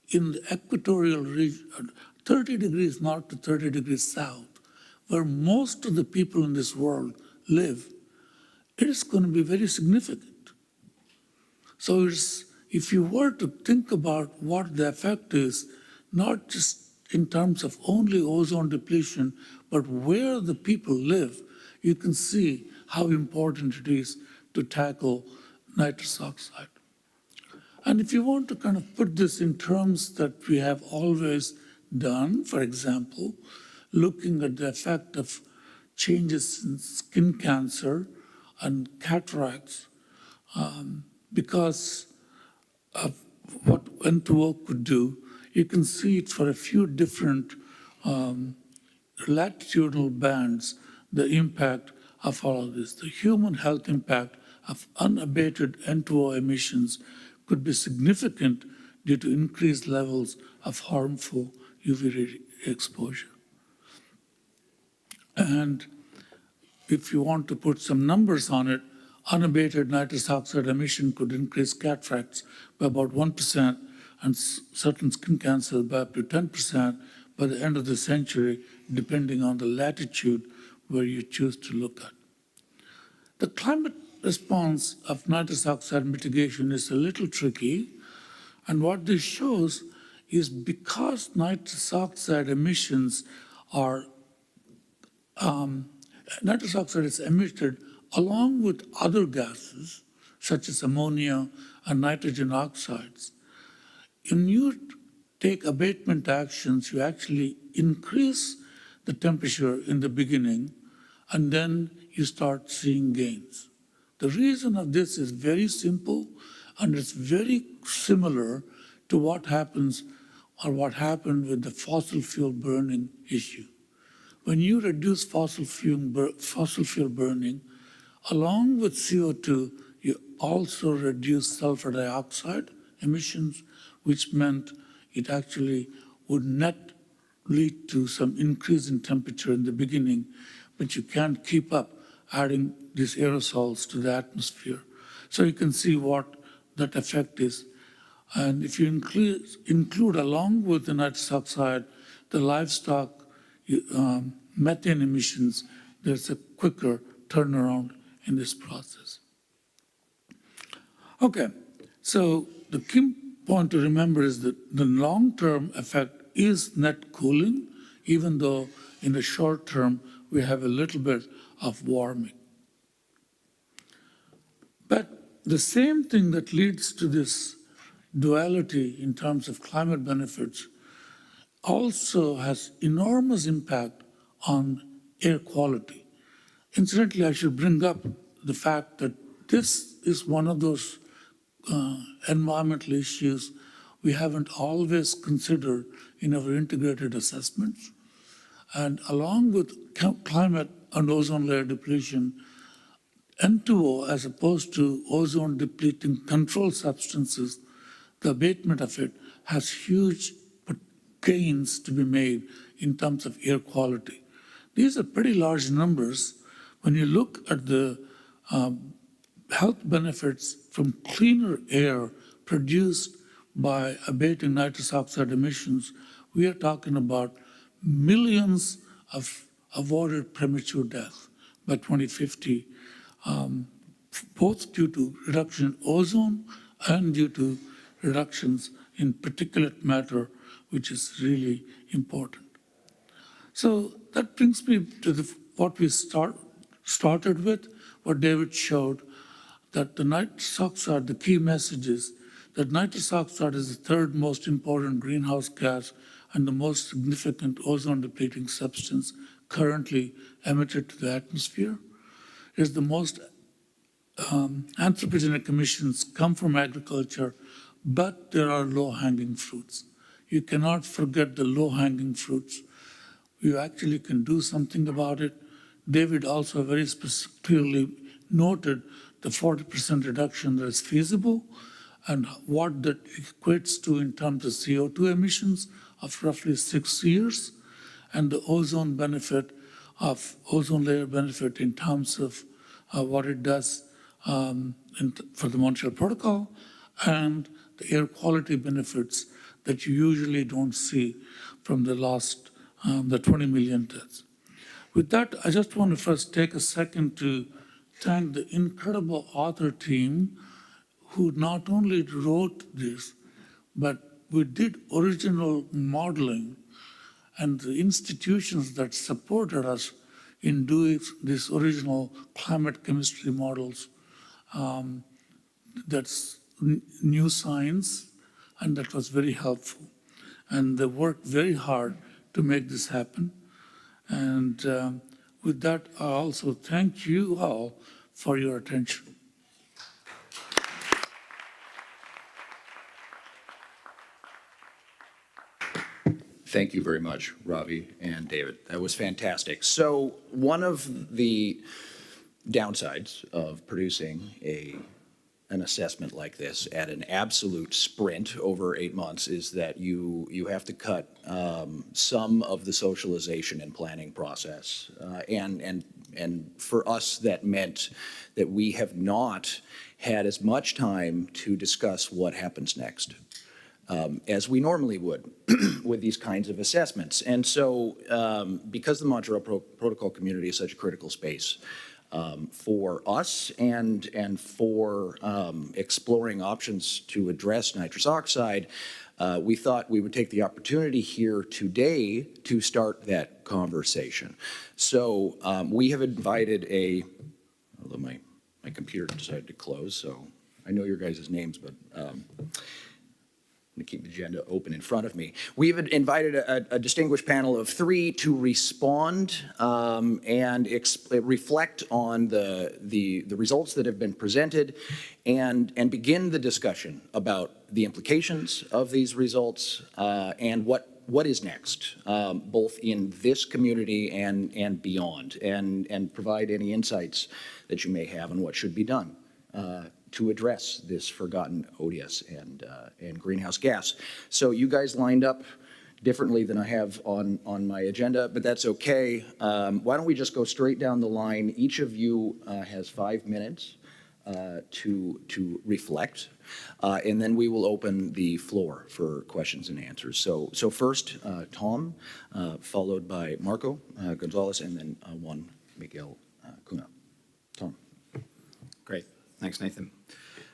in the equatorial region, 30 degrees north to 30 degrees south, where most of the people in this world live. It is going to be very significant. So if you were to think about what the effect is, not just in terms of only ozone depletion, but where the people live, you can see how important it is to tackle nitrous oxide. And if you want to kind of put this in terms that we have always done, for example, looking at the effect of changes in skin cancer and cataracts, because of what N2O could do, you can see it for a few different latitudinal bands, the impact of all of this. The human health impact of unabated N2O emissions could be significant due to increased levels of harmful UV ray exposure. And if you want to put some numbers on it, unabated nitrous oxide emission could increase cataracts by about 1% and certain skin cancer by up to 10% by the end of the century, depending on the latitude where you choose to look at. The climate response of nitrous oxide mitigation is a little tricky, and what this shows is because nitrous oxide emissions are, nitrous oxide is emitted along with other gases, such as ammonia and nitrogen oxides. When you take abatement actions, you actually increase the temperature in the beginning, and then you start seeing gains. The reason of this is very simple, and it's very similar to what happens or what happened with the fossil fuel burning issue. When you reduce fossil fuel burning, along with CO2, you also reduce sulfur dioxide emissions, which meant it actually would net lead to some increase in temperature in the beginning, but you can't keep up adding these aerosols to the atmosphere. So you can see what that effect is. And if you include along with the nitrous oxide, the livestock methane emissions, there's a quicker turnaround in this process. Okay, so the key point to remember is that the long-term effect is net cooling, even though in the short term we have a little bit of warming. But the same thing that leads to this duality in terms of climate benefits also has enormous impact on air quality. Incidentally, I should bring up the fact that this is one of those environmental issues we haven't always considered in our integrated assessments. And along with climate and ozone layer depletion, N2O, as opposed to ozone depleting controlled substances, the abatement of it has huge gains to be made in terms of air quality. These are pretty large numbers. When you look at the health benefits from cleaner air produced by abating nitrous oxide emissions, we are talking about millions of avoided premature death by 2050, both due to reduction in ozone and due to reductions in particulate matter, which is really important. So that brings me to what we started with, what David showed, that the nitrous oxide, the key message is that nitrous oxide is the third most important greenhouse gas and the most significant ozone-depleting substance currently emitted to the atmosphere. It is the most anthropogenic emissions come from agriculture, but there are low-hanging fruits. You cannot forget the low-hanging fruits. You actually can do something about it. David also very clearly noted the 40% reduction that is feasible and what that equates to in terms of CO2 emissions of roughly 6 years, and the ozone benefit of ozone layer benefit in terms of what it does for the Montreal Protocol, and the air quality benefits that you usually don't see from the 20 million deaths. With that, I just want to first take a second to thank the incredible author team who not only wrote this, but we did original modeling, and the institutions that supported us in doing these original climate chemistry models. That's new science, and that was very helpful. And they worked very hard to make this happen. And with that, I also thank you all for your attention. Thank you very much, Ravi and David. That was fantastic. So one of the downsides of producing an assessment like this at an absolute sprint over 8 months is that you have to cut some of the socialization and planning process. And for us, that meant that we have not had as much time to discuss what happens next. As we normally would with these kinds of assessments. And so because the Montreal Protocol community is such a critical space for us and for exploring options to address nitrous oxide, we thought we would take the opportunity here today to start that conversation. So we have invited although my computer decided to close, so I know your guys' names, but to keep the agenda open in front of me. We've invited a distinguished panel of 3 to respond and reflect on the results that have been presented and begin the discussion about the implications of these results and what is next, both in this community and beyond, and provide any insights that you may have on what should be done to address this forgotten ODS and greenhouse gas. So you guys lined up differently than I have on my agenda, but that's okay. Why don't we just go straight down the line? Each of you has 5 minutes to reflect, and then we will open the floor for questions and answers. So first, Tom, followed by Marco Gonzalez, and then Juan Miguel Cuna. Tom. Great. Thanks, Nathan.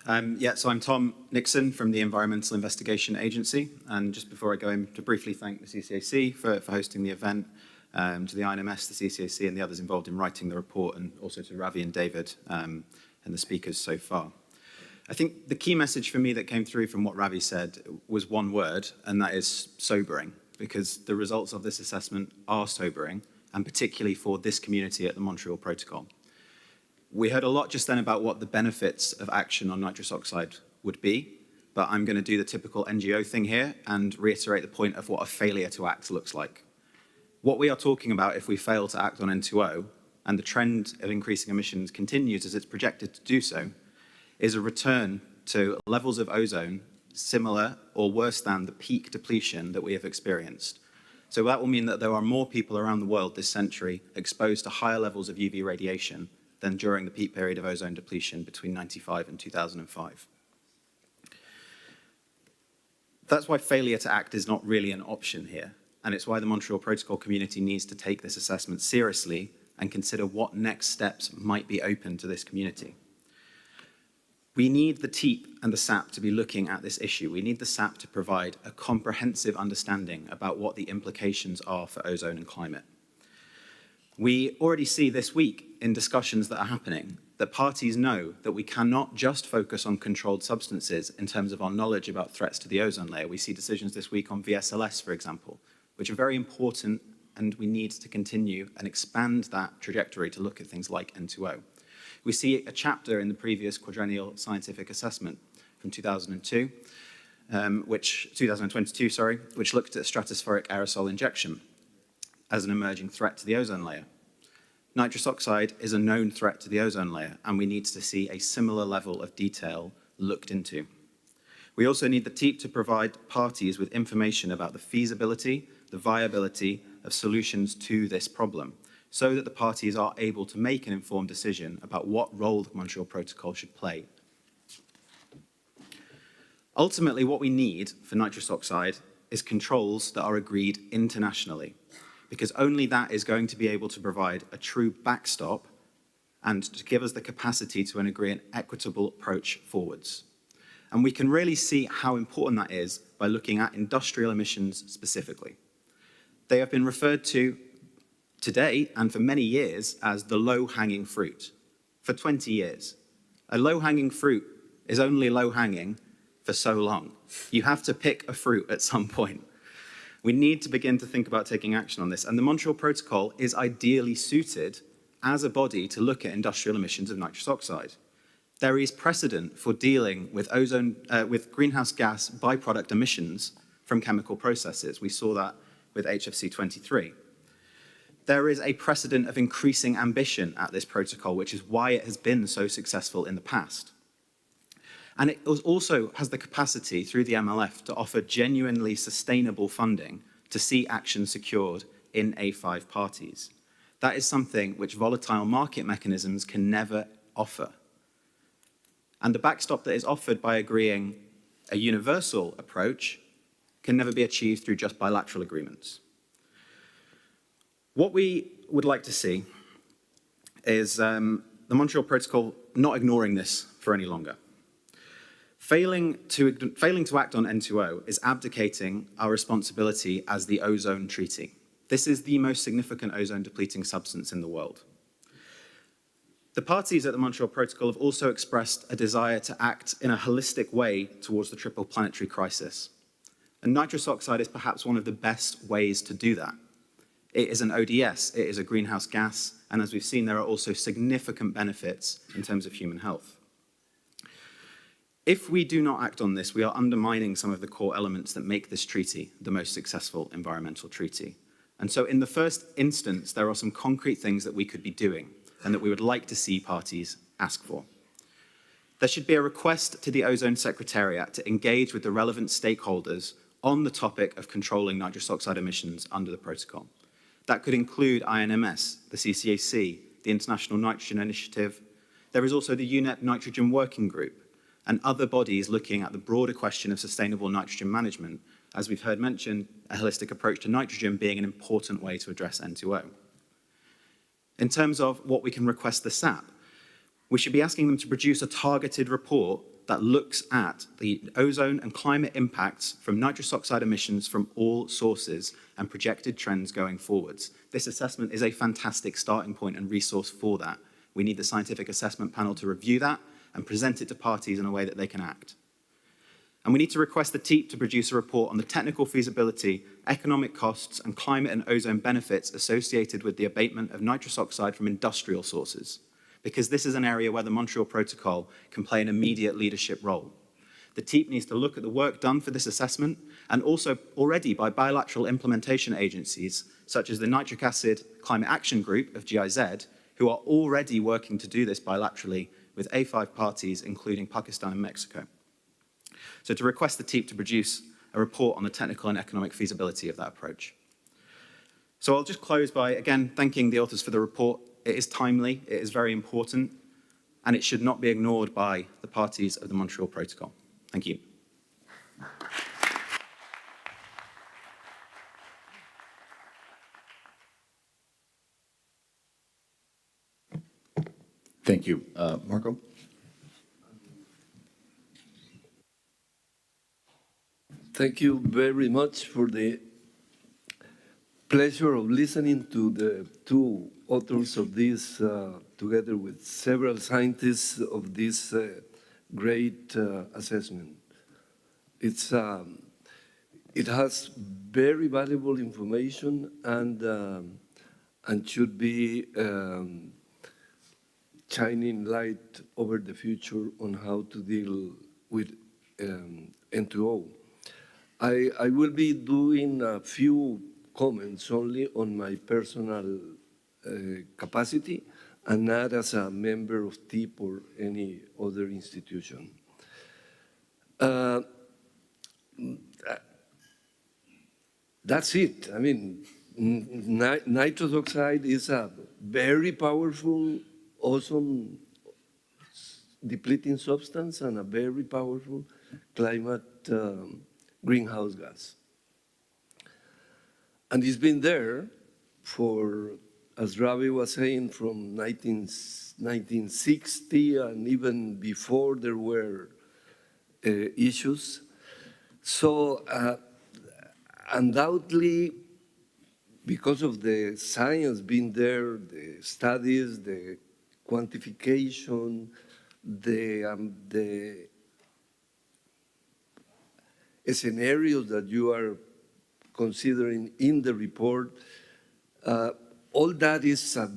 So I'm Tom Nixon from the Environmental Investigation Agency. And just before I go in, to briefly thank the CCAC for hosting the event, to the INMS, the CCAC, and the others involved in writing the report, and also to Ravi and David and the speakers so far. I think the key message for me that came through from what Ravi said was one word, and that is sobering, because the results of this assessment are sobering, and particularly for this community at the Montreal Protocol. We heard a lot just then about what the benefits of action on nitrous oxide would be, but I'm going to do the typical NGO thing here and reiterate the point of what a failure to act looks like. What we are talking about if we fail to act on N2O, and the trend of increasing emissions continues as it's projected to do so, is a return to levels of ozone similar or worse than the peak depletion that we have experienced. So that will mean that there are more people around the world this century exposed to higher levels of UV radiation than during the peak period of ozone depletion between 1995 and 2005. That's why failure to act is not really an option here, and it's why the Montreal Protocol community needs to take this assessment seriously and consider what next steps might be open to this community. We need the TEEP and the SAP to be looking at this issue. We need the SAP to provide a comprehensive understanding about what the implications are for ozone and climate. We already see this week in discussions that are happening that parties know that we cannot just focus on controlled substances in terms of our knowledge about threats to the ozone layer. We see decisions this week on VSLS, for example, which are very important, and we need to continue and expand that trajectory to look at things like N2O. We see a chapter in the previous quadrennial scientific assessment from 2022, which looked at stratospheric aerosol injection as an emerging threat to the ozone layer. Nitrous oxide is a known threat to the ozone layer, and we need to see a similar level of detail looked into. We also need the TEEP to provide parties with information about the feasibility, the viability of solutions to this problem, so that the parties are able to make an informed decision about what role the Montreal Protocol should play. Ultimately, what we need for nitrous oxide is controls that are agreed internationally, because only that is going to be able to provide a true backstop and to give us the capacity to agree an equitable approach forwards. And we can really see how important that is by looking at industrial emissions specifically. They have been referred to today and for many years as the low-hanging fruit. For 20 years. A low-hanging fruit is only low-hanging for so long. You have to pick a fruit at some point. We need to begin to think about taking action on this, and the Montreal Protocol is ideally suited as a body to look at industrial emissions of nitrous oxide. There is precedent for dealing with with greenhouse gas byproduct emissions from chemical processes. We saw that with HFC 23. There is a precedent of increasing ambition at this protocol, which is why it has been so successful in the past. And it also has the capacity through the MLF to offer genuinely sustainable funding to see action secured in A5 parties. That is something which volatile market mechanisms can never offer. And the backstop that is offered by agreeing a universal approach can never be achieved through just bilateral agreements. What we would like to see is the Montreal Protocol not ignoring this for any longer. Failing to act on N2O is abdicating our responsibility as the ozone treaty. This is the most significant ozone depleting substance in the world. The parties at the Montreal Protocol have also expressed a desire to act in a holistic way towards the triple planetary crisis. And nitrous oxide is perhaps one of the best ways to do that. It is an ODS, it is a greenhouse gas, and as we've seen, there are also significant benefits in terms of human health. If we do not act on this, we are undermining some of the core elements that make this treaty the most successful environmental treaty. And so in the first instance, there are some concrete things that we could be doing and that we would like to see parties ask for. There should be a request to the Ozone Secretariat to engage with the relevant stakeholders on the topic of controlling nitrous oxide emissions under the protocol. That could include INMS, the CCAC, the International Nitrogen Initiative. There is also the UNEP Nitrogen Working Group and other bodies looking at the broader question of sustainable nitrogen management, as we've heard mentioned, a holistic approach to nitrogen being an important way to address N2O. In terms of what we can request the SAP, we should be asking them to produce a targeted report that looks at the ozone and climate impacts from nitrous oxide emissions from all sources and projected trends going forwards. This assessment is a fantastic starting point and resource for that. We need the scientific assessment panel to review that and present it to parties in a way that they can act. And we need to request the TEEP to produce a report on the technical feasibility, economic costs, and climate and ozone benefits associated with the abatement of nitrous oxide from industrial sources, because this is an area where the Montreal Protocol can play an immediate leadership role. The TEEP needs to look at the work done for this assessment and also already by bilateral implementation agencies such as the Nitric Acid Climate Action Group of GIZ, who are already working to do this bilaterally with A5 parties, including Pakistan and Mexico. So to request the TEEP to produce a report on the technical and economic feasibility of that approach. So I'll just close by, again, thanking the authors for the report. It is timely, it is very important, and it should not be ignored by the parties of the Montreal Protocol. Thank you. Thank you. Marco? Thank you very much for the pleasure of listening to the two authors of this, together with several scientists of this great assessment. It has very valuable information and should be shining light over the future on how to deal with N2O. I will be doing a few comments only on my personal capacity and not as a member of TIP or any other institution. That's it. I mean, nitrous oxide is a very powerful ozone depleting substance and a very powerful climate greenhouse gas. And it's been there for, as Ravi was saying, from 1960 and even before there were issues. So undoubtedly, because of the science being there, the studies, the quantification, the scenarios that you are considering in the report, all that is a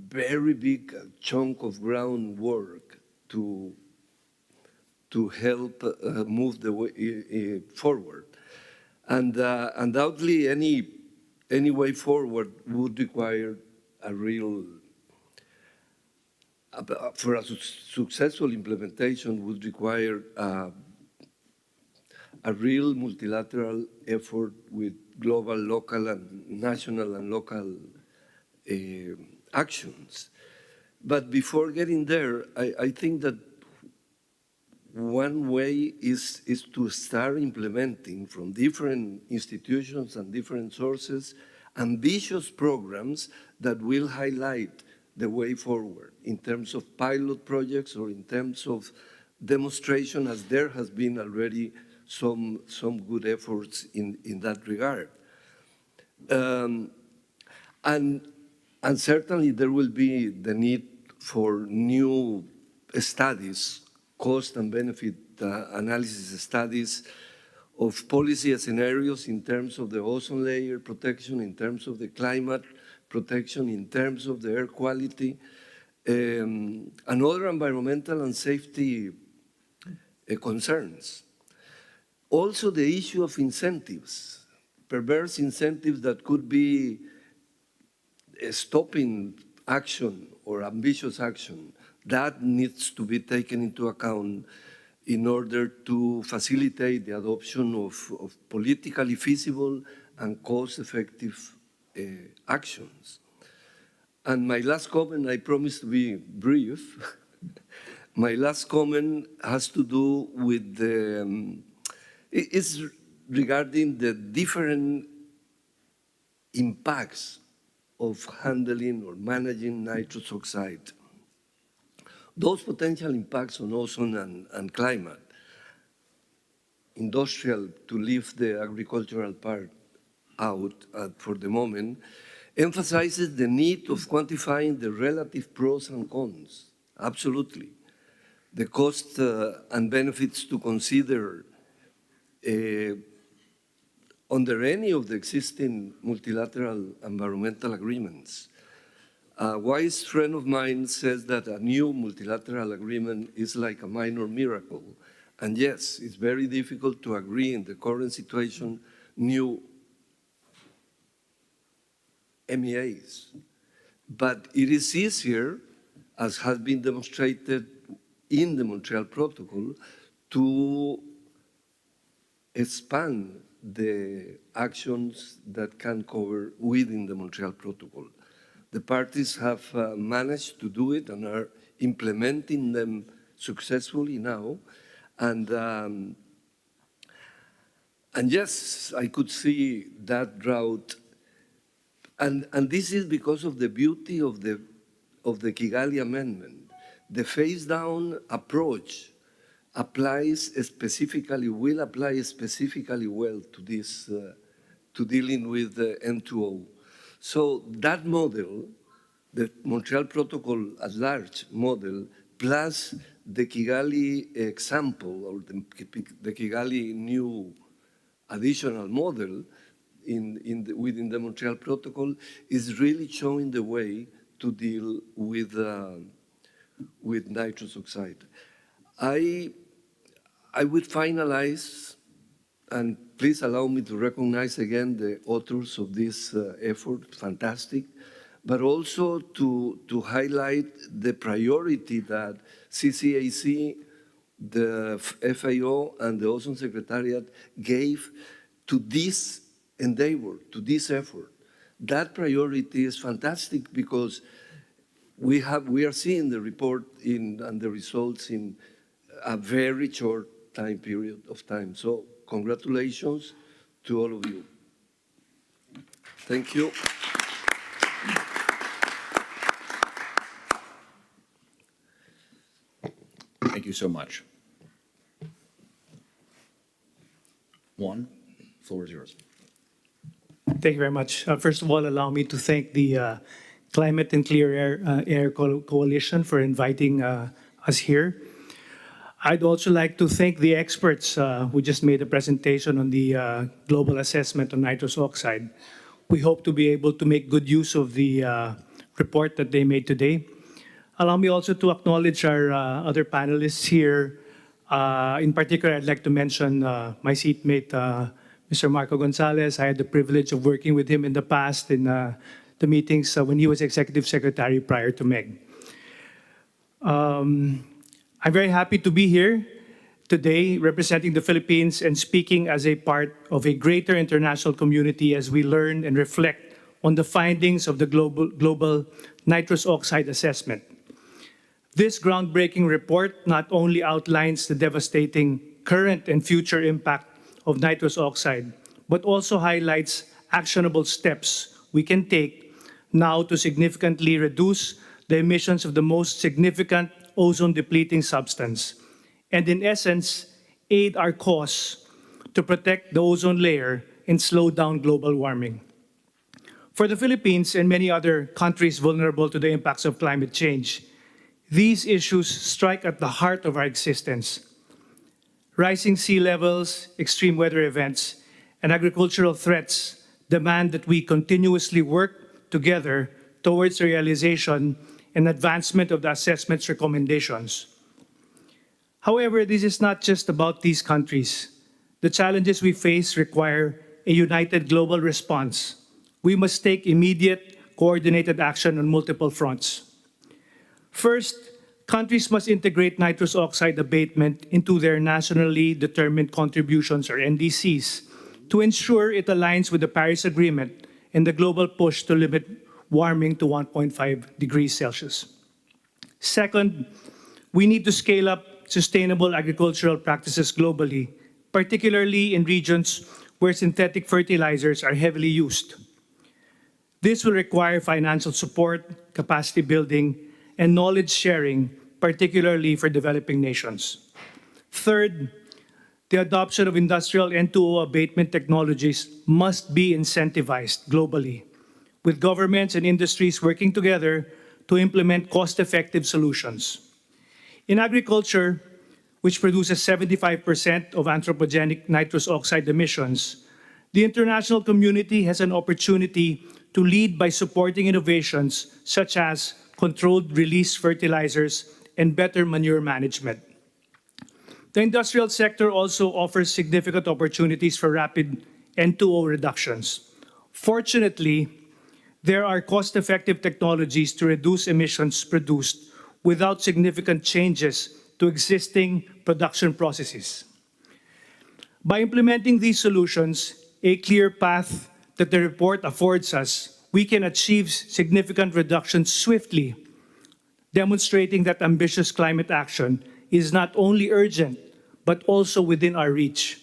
very big chunk of groundwork to help move the way forward. And undoubtedly, any way forward would require a real, for a successful implementation, would require a real multilateral effort with global, local, and national and local actions. But before getting there, I think that one way is to start implementing from different institutions and different sources ambitious programs that will highlight the way forward in terms of pilot projects or in terms of demonstration, as there has been already some good efforts in that regard. And certainly there will be the need for new studies, cost and benefit analysis studies of policy scenarios in terms of the ozone layer protection, in terms of the climate protection, in terms of the air quality, and other environmental and safety concerns. Also the issue of incentives, perverse incentives that could be stopping action or ambitious action, that needs to be taken into account in order to facilitate the adoption of politically feasible and cost-effective actions. And my last comment, I promise to be brief. My last comment has to do with it's regarding the different impacts of handling or managing nitrous oxide. Those potential impacts on ozone and climate, industrial, to leave the agricultural part out for the moment, emphasizes the need of quantifying the relative pros and cons, absolutely. The cost and benefits to consider under any of the existing multilateral environmental agreements. A wise friend of mine says that a new multilateral agreement is like a minor miracle. And yes, it's very difficult to agree in the current situation, new MEAs. But it is easier, as has been demonstrated in the Montreal Protocol, to expand the actions that can cover within the Montreal Protocol. The parties have managed to do it and are implementing them successfully now. And yes, I could see that route. And this is because of the beauty of the Kigali Amendment. The phase-down approach applies specifically, will apply specifically well to this, to dealing with the N2O. So that model, the Montreal Protocol at large model, plus the Kigali example, or the Kigali new additional model within the Montreal Protocol, is really showing the way to deal with nitrous oxide. I would finalize, and please allow me to recognize again the authors of this effort, fantastic, but also to highlight the priority that CCAC, the FAO, and the Ozone Secretariat gave to this endeavor, to this effort. That priority is fantastic because we are seeing the report and the results in a very short time period of time. So congratulations to all of you. Thank you. Thank you so much. Juan, the floor is yours. Thank you very much. First of all, allow me to thank the Climate and Clear Air Coalition for inviting us here. I'd also like to thank the experts who just made a presentation on the global assessment on nitrous oxide. We hope to be able to make good use of the report that they made today. Allow me also to acknowledge our other panelists here. In particular, I'd like to mention my seatmate, Mr. Marco Gonzalez. I had the privilege of working with him in the past in the meetings when he was Executive Secretary prior to MEG. I'm very happy to be here today representing the Philippines and speaking as a part of a greater international community as we learn and reflect on the findings of the Global Nitrous Oxide Assessment. This groundbreaking report not only outlines the devastating current and future impact of nitrous oxide, but also highlights actionable steps we can take now to significantly reduce the emissions of the most significant ozone-depleting substance, and in essence, aid our cause to protect the ozone layer and slow down global warming. For the Philippines and many other countries vulnerable to the impacts of climate change, these issues strike at the heart of our existence. Rising sea levels, extreme weather events, and agricultural threats demand that we continuously work together towards the realization and advancement of the assessment's recommendations. However, this is not just about these countries. The challenges we face require a united global response. We must take immediate, coordinated action on multiple fronts. First, countries must integrate nitrous oxide abatement into their nationally determined contributions, or NDCs, to ensure it aligns with the Paris Agreement and the global push to limit warming to 1.5 degrees Celsius. Second, we need to scale up sustainable agricultural practices globally, particularly in regions where synthetic fertilizers are heavily used. This will require financial support, capacity building, and knowledge sharing, particularly for developing nations. Third, the adoption of industrial N2O abatement technologies must be incentivized globally, with governments and industries working together to implement cost-effective solutions. In agriculture, which produces 75% of anthropogenic nitrous oxide emissions, the international community has an opportunity to lead by supporting innovations such as controlled release fertilizers and better manure management. The industrial sector also offers significant opportunities for rapid N2O reductions. Fortunately, there are cost-effective technologies to reduce emissions produced without significant changes to existing production processes. By implementing these solutions, a clear path that the report affords us, we can achieve significant reductions swiftly, demonstrating that ambitious climate action is not only urgent, but also within our reach.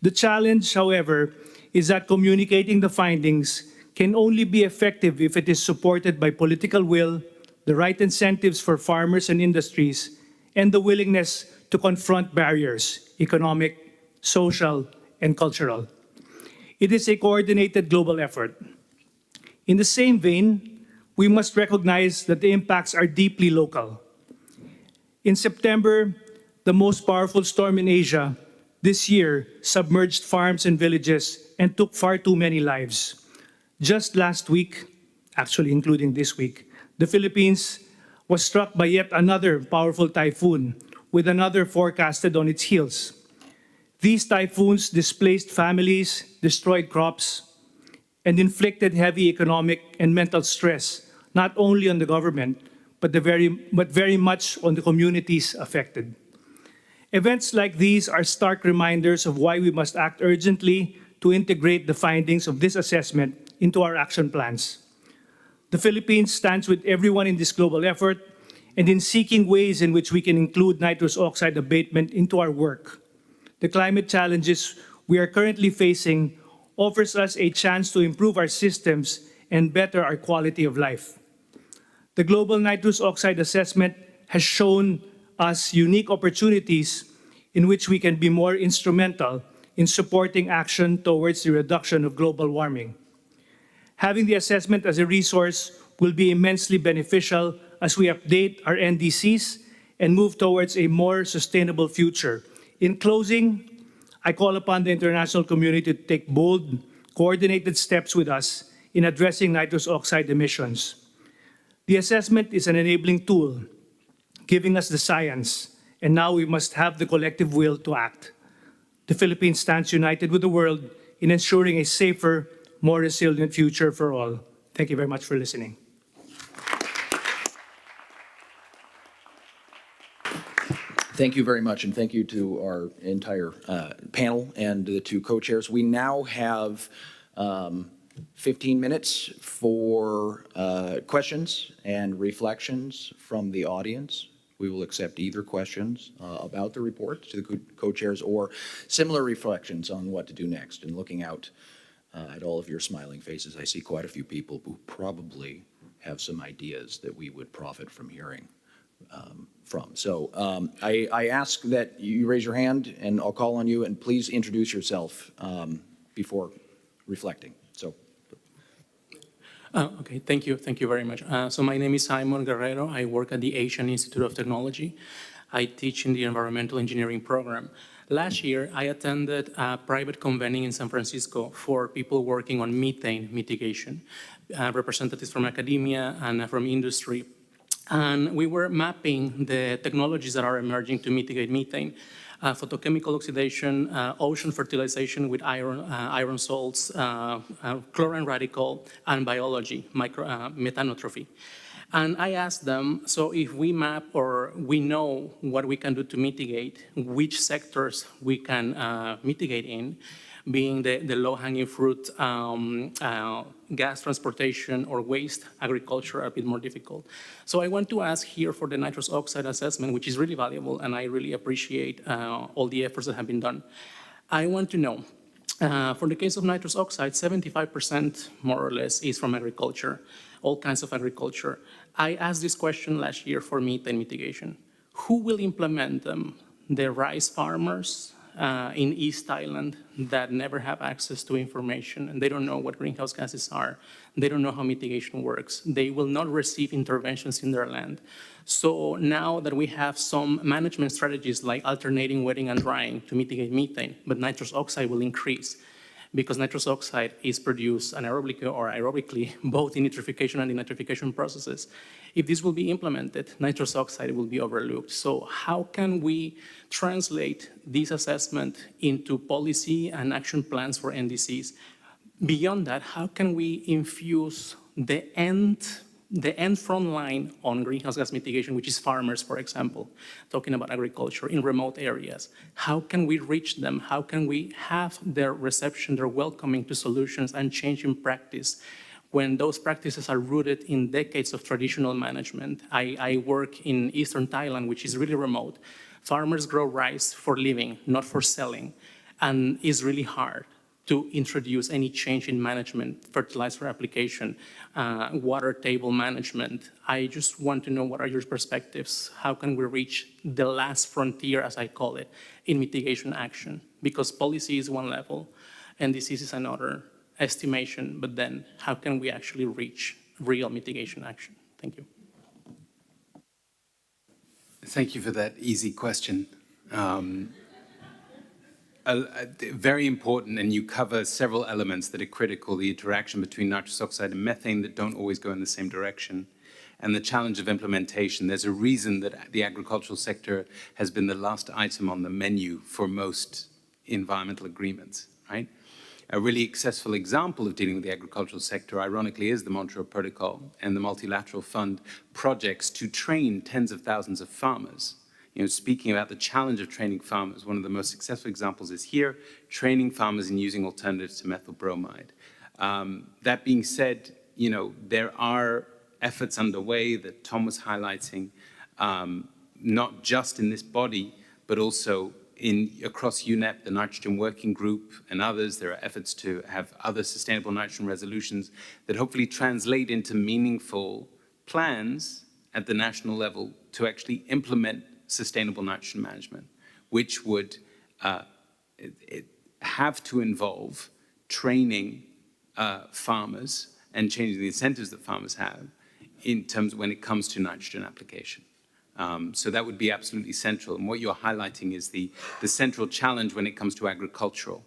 The challenge, however, is that communicating the findings can only be effective if it is supported by political will, the right incentives for farmers and industries, and the willingness to confront barriers, economic, social, and cultural. It is a coordinated global effort. In the same vein, we must recognize that the impacts are deeply local. In September, the most powerful storm in Asia this year submerged farms and villages and took far too many lives. Just last week, actually including this week, the Philippines was struck by yet another powerful typhoon, with another forecasted on its heels. These typhoons displaced families, destroyed crops, and inflicted heavy economic and mental stress, not only on the government, but very much on the communities affected. Events like these are stark reminders of why we must act urgently to integrate the findings of this assessment into our action plans. The Philippines stands with everyone in this global effort and in seeking ways in which we can include nitrous oxide abatement into our work. The climate challenges we are currently facing offers us a chance to improve our systems and better our quality of life. The Global Nitrous Oxide Assessment has shown us unique opportunities in which we can be more instrumental in supporting action towards the reduction of global warming. Having the assessment as a resource will be immensely beneficial as we update our NDCs and move towards a more sustainable future. In closing, I call upon the international community to take bold, coordinated steps with us in addressing nitrous oxide emissions. The assessment is an enabling tool, giving us the science, and now we must have the collective will to act. The Philippines stands united with the world in ensuring a safer, more resilient future for all. Thank you very much for listening. Thank you very much, and thank you to our entire panel and the two co-chairs. We now have 15 minutes for questions and reflections from the audience. We will accept either questions about the report to the co-chairs or similar reflections on what to do next. And looking out at all of your smiling faces, I see quite a few people who probably have some ideas that we would profit from hearing from. So I ask that you raise your hand and I'll call on you, and please introduce yourself before reflecting. So. Okay, thank you very much. So my name is Simon Guerrero. I work at the Asian Institute of Technology. I teach in the environmental engineering program. Last year, I attended a private convening in San Francisco for people working on methane mitigation, representatives from academia and from industry. And we were mapping the technologies that are emerging to mitigate methane. Photochemical oxidation, ocean fertilization with iron salts, chlorine radical, and biology, methanotrophy. And I asked them, so if we map or we know what we can do to mitigate, which sectors we can mitigate in, being the low-hanging fruit, gas transportation or waste agriculture are a bit more difficult. So I want to ask here for the nitrous oxide assessment, which is really valuable, and I really appreciate all the efforts that have been done. I want to know, for the case of nitrous oxide, 75% more or less is from agriculture, all kinds of agriculture. I asked this question last year for methane mitigation. Who will implement them? The rice farmers in East Thailand that never have access to information, and they don't know what greenhouse gases are. They don't know how mitigation works. They will not receive interventions in their land. So now that we have some management strategies like alternating wetting and drying to mitigate methane, but nitrous oxide will increase because nitrous oxide is produced anaerobically or aerobically, both in nitrification and denitrification processes. If this will be implemented, nitrous oxide will be overlooked. So how can we translate this assessment into policy and action plans for NDCs? Beyond that, how can we infuse the end front line on greenhouse gas mitigation, which is farmers, for example, talking about agriculture in remote areas? How can we reach them? How can we have their reception, their welcoming to solutions and change in practice when those practices are rooted in decades of traditional management? I work in Eastern Thailand, which is really remote. Farmers grow rice for living, not for selling, and it's really hard to introduce any change in management, fertilizer application, water table management. I just want to know, what are your perspectives? How can we reach the last frontier, as I call it, in mitigation action? Because policy is one level, and disease is another. estimation, but then how can we actually reach real mitigation action? Thank you. Thank you for that easy question. Very important, and you cover several elements that are critical, the interaction between nitrous oxide and methane that don't always go in the same direction, and the challenge of implementation. There's a reason that the agricultural sector has been the last item on the menu for most environmental agreements, right? A really successful example of dealing with the agricultural sector, ironically, is the Montreal Protocol and the Multilateral Fund projects to train tens of thousands of farmers. You know, speaking about the challenge of training farmers, one of the most successful examples is here, training farmers in using alternatives to methyl bromide. That being said, you know, there are efforts underway that Tom was highlighting, not just in this body, but also across UNEP, the Nitrogen Working Group, and others. There are efforts to have other sustainable nitrogen resolutions that hopefully translate into meaningful plans at the national level to actually implement sustainable nitrogen management, which would have to involve training farmers and changing the incentives that farmers have in terms of when it comes to nitrogen application. So that would be absolutely central. And what you're highlighting is the central challenge when it comes to agricultural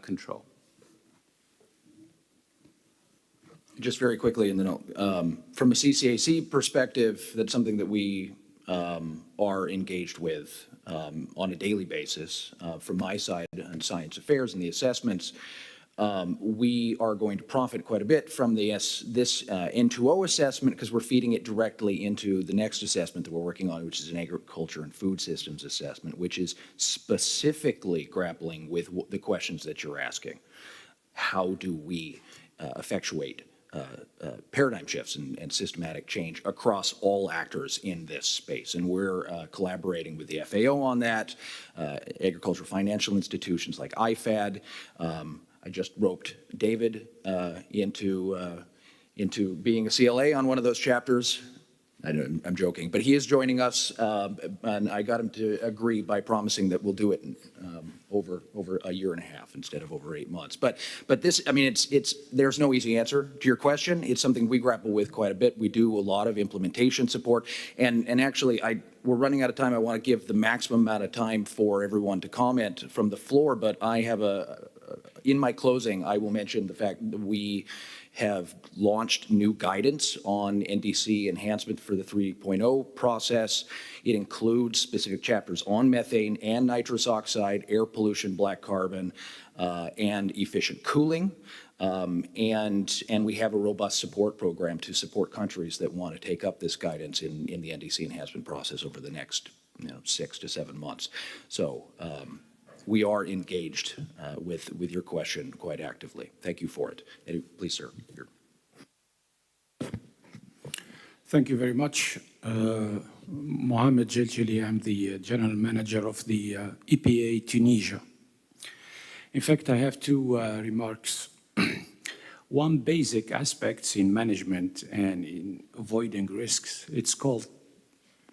control. Just very quickly, and then from a CCAC perspective, that's something that we are engaged with on a daily basis. From my side on science affairs and the assessments, we are going to profit quite a bit from this N2O assessment because we're feeding it directly into the next assessment that we're working on, which is an agriculture and food systems assessment, which is specifically grappling with the questions that you're asking. How do we effectuate paradigm shifts and systematic change across all actors in this space? And we're collaborating with the FAO on that, agricultural financial institutions like IFAD. I just roped David into being a CLA on one of those chapters. I'm joking, but he is joining us, and I got him to agree by promising that we'll do it over a year and a half instead of over 8 months. But this, I mean, there's no easy answer to your question. It's something we grapple with quite a bit. We do a lot of implementation support, and actually, we're running out of time. I want to give the maximum amount of time for everyone to comment from the floor, but I have in my closing, I will mention the fact that we have launched new guidance on NDC enhancement for the 3.0 process. It includes specific chapters on methane and nitrous oxide, air pollution, black carbon, and efficient cooling. And we have a robust support program to support countries that want to take up this guidance in the NDC enhancement process over the next 6 to 7 months. So we are engaged with your question quite actively. Thank you for it. Please, sir. Thank you very much. Mohamed Jeljeli, I'm the General Manager of the EPA Tunisia. In fact, I have 2 remarks. One basic aspect in management and in avoiding risks, it's called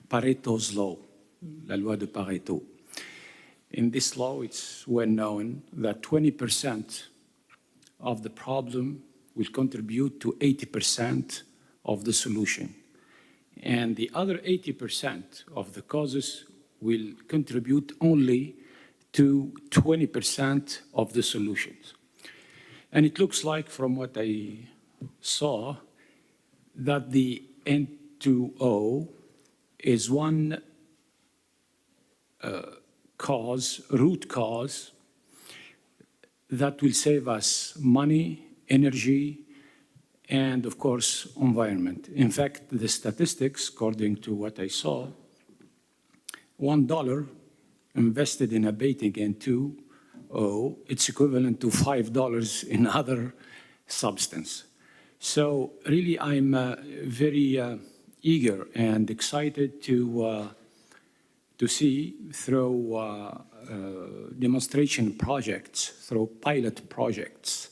Pareto's Law, la loi de Pareto. In this law, it's well known that 20% of the problem will contribute to 80% of the solution. And the other 80% of the causes will contribute only to 20% of the solutions. And it looks like, from what I saw, that the N2O is one root cause that will save us money, energy, and of course, environment. In fact, the statistics, according to what I saw, $1 invested in abating N2O, it's equivalent to $5 in other substance. So really, I'm very eager and excited to see through demonstration projects, through pilot projects,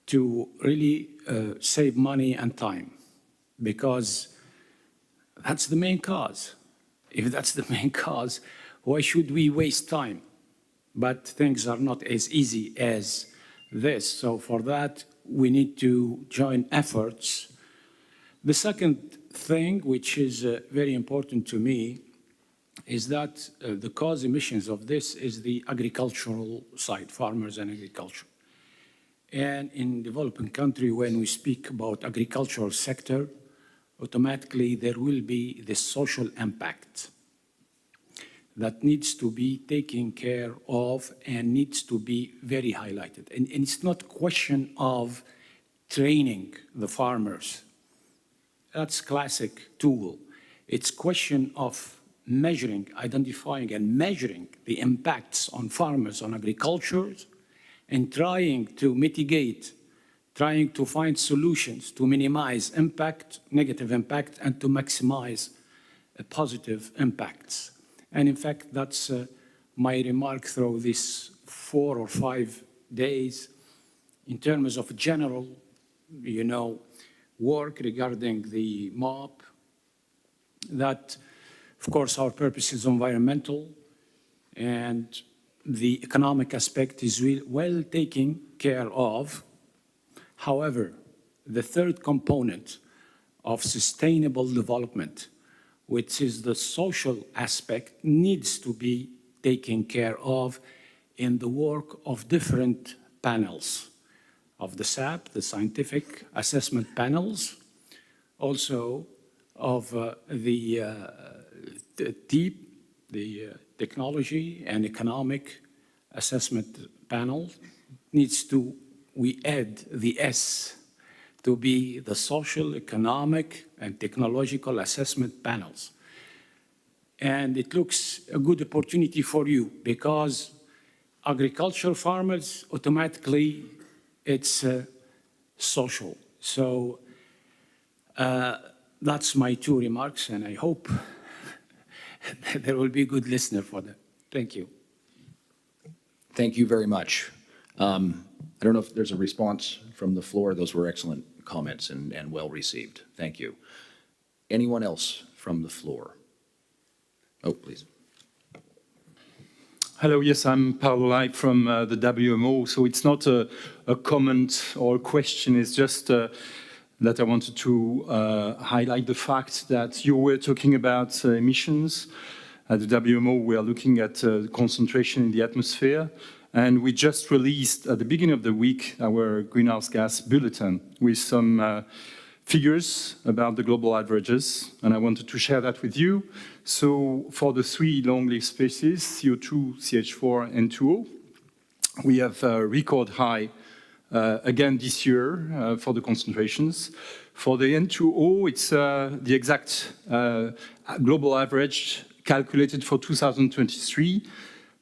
to really save money and time, because that's the main cause. If that's the main cause, why should we waste time? But things are not as easy as this. So for that, we need to join efforts. The second thing, which is very important to me, is that the cause emissions of this is the agricultural side, farmers and agriculture. And in developing country, when we speak about agricultural sector, automatically there will be the social impact that needs to be taken care of and needs to be very highlighted. And it's not a question of training the farmers. That's classic tool. It's question of measuring, identifying and measuring the impacts on farmers, on agriculture, and trying to mitigate, trying to find solutions to minimize impact, negative impact, and to maximize positive impacts. And in fact, that's my remark through these 4 or 5 days in terms of general, work regarding the MOP, that, of course, our purpose is environmental, and the economic aspect is well taken care of. However, the third component of sustainable development, which is the social aspect, needs to be taken care of in the work of different panels of the SAP, the scientific assessment panels, also of the TEEP, the technology and economic assessment panel. We add the S to be the social, economic, and technological assessment panels. And it looks a good opportunity for you because agricultural farmers, automatically, it's social. So that's my 2 remarks, and I hope there will be a good listener for that. Thank you. Thank you very much. I don't know if there's a response from the floor. Those were excellent comments and well received. Thank you. Anyone else from the floor? Oh, please. Hello, yes, I'm Paolo Lai from the WMO. So it's not a comment or a question, it's just that I wanted to highlight the fact that you were talking about emissions. At the WMO, we are looking at concentration in the atmosphere. And we just released at the beginning of the week our greenhouse gas bulletin with some figures about the global averages. And I wanted to share that with you. So for the 3 long-lived species, CO2, CH4, and N2O, we have a record high again this year for the concentrations. For the N2O, it's the exact global average calculated for 2023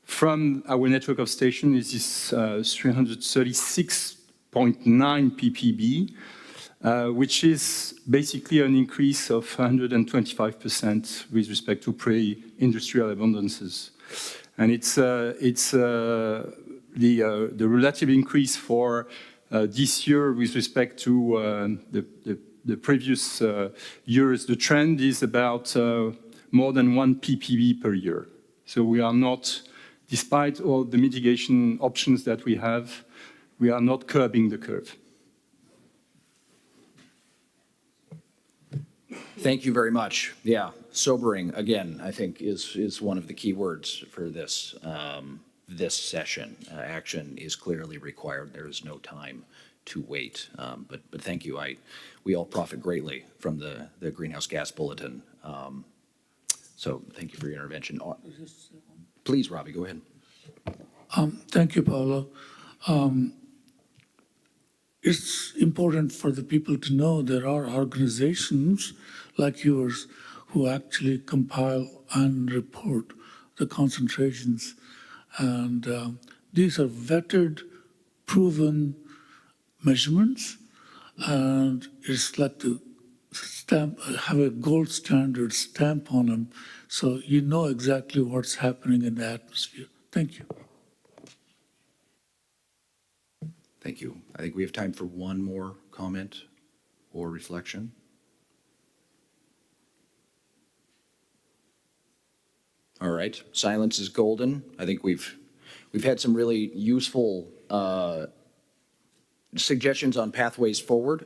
from our network of stations is 336.9 ppb, which is basically an increase of 125% with respect to pre-industrial abundances. And it's the relative increase for this year with respect to the previous years. The trend is about more than 1 ppb per year. So we are not, despite all the mitigation options that we have, we are not curbing the curve. Thank you very much. Yeah, sobering, again, I think is one of the key words for this, this session. Action is clearly required. There is no time to wait. But thank you. We all profit greatly from the greenhouse gas bulletin. So thank you for your intervention. Please, Robbie, go ahead. Thank you, Paolo. It's important for the people to know there are organizations like yours who actually compile and report the concentrations. And these are vetted, proven measurements. And it's like to have a gold standard stamp on them so you know exactly what's happening in the atmosphere. Thank you. Thank you. I think we have time for one more comment or reflection. All right, silence is golden. I think we've had some really useful suggestions on pathways forward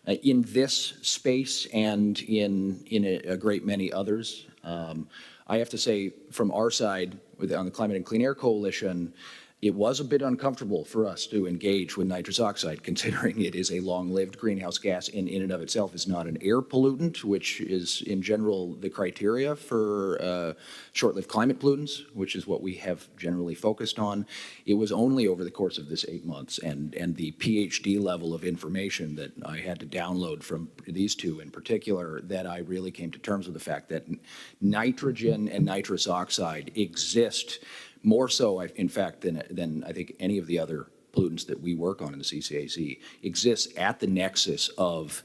in this space and in a great many others. I have to say, from our side, on the Climate and Clean Air Coalition, it was a bit uncomfortable for us to engage with nitrous oxide, considering it is a long-lived greenhouse gas and in and of itself is not an air pollutant, which is in general the criteria for short-lived climate pollutants, which is what we have generally focused on. It was only over the course of this 8 months and the PhD level of information that I had to download from these two in particular that I really came to terms with the fact that nitrogen and nitrous oxide exist more so, in fact, than I think any of the other pollutants that we work on in the CCAC, exists at the nexus of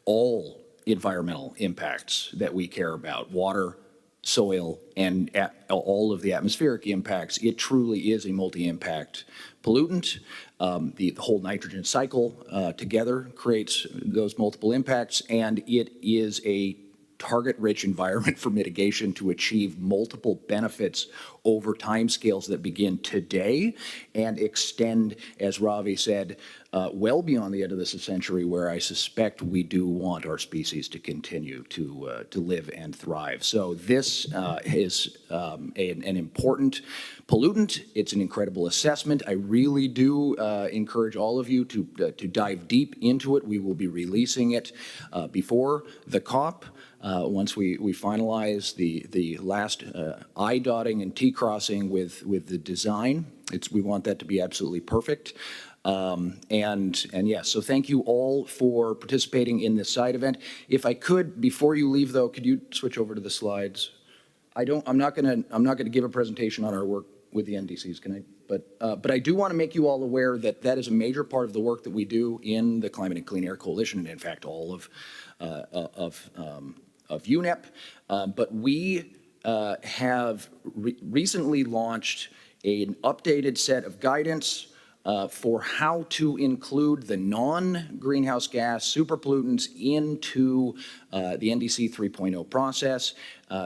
all environmental impacts that we care about, water, soil, and all of the atmospheric impacts. It truly is a multi-impact pollutant. The whole nitrogen cycle together creates those multiple impacts, and it is a target-rich environment for mitigation to achieve multiple benefits over timescales that begin today and extend, as Ravi said, well beyond the end of this century, where I suspect we do want our species to continue to live and thrive. So this is an important pollutant. It's an incredible assessment. I really do encourage all of you to dive deep into it. We will be releasing it before the COP. Once we finalize the last I dotting and T crossing with the design. We want that to be absolutely perfect. And yes, so thank you all for participating in this side event. If I could, before you leave though, could you switch over to the slides? I'm not gonna give a presentation on our work with the NDCs, can I? But I do want to make you all aware that that is a major part of the work that we do in the Climate and Clean Air Coalition, and in fact all of UNEP. But we have recently launched an updated set of guidance for how to include the non-greenhouse gas superpollutants into the NDC 3.0 process.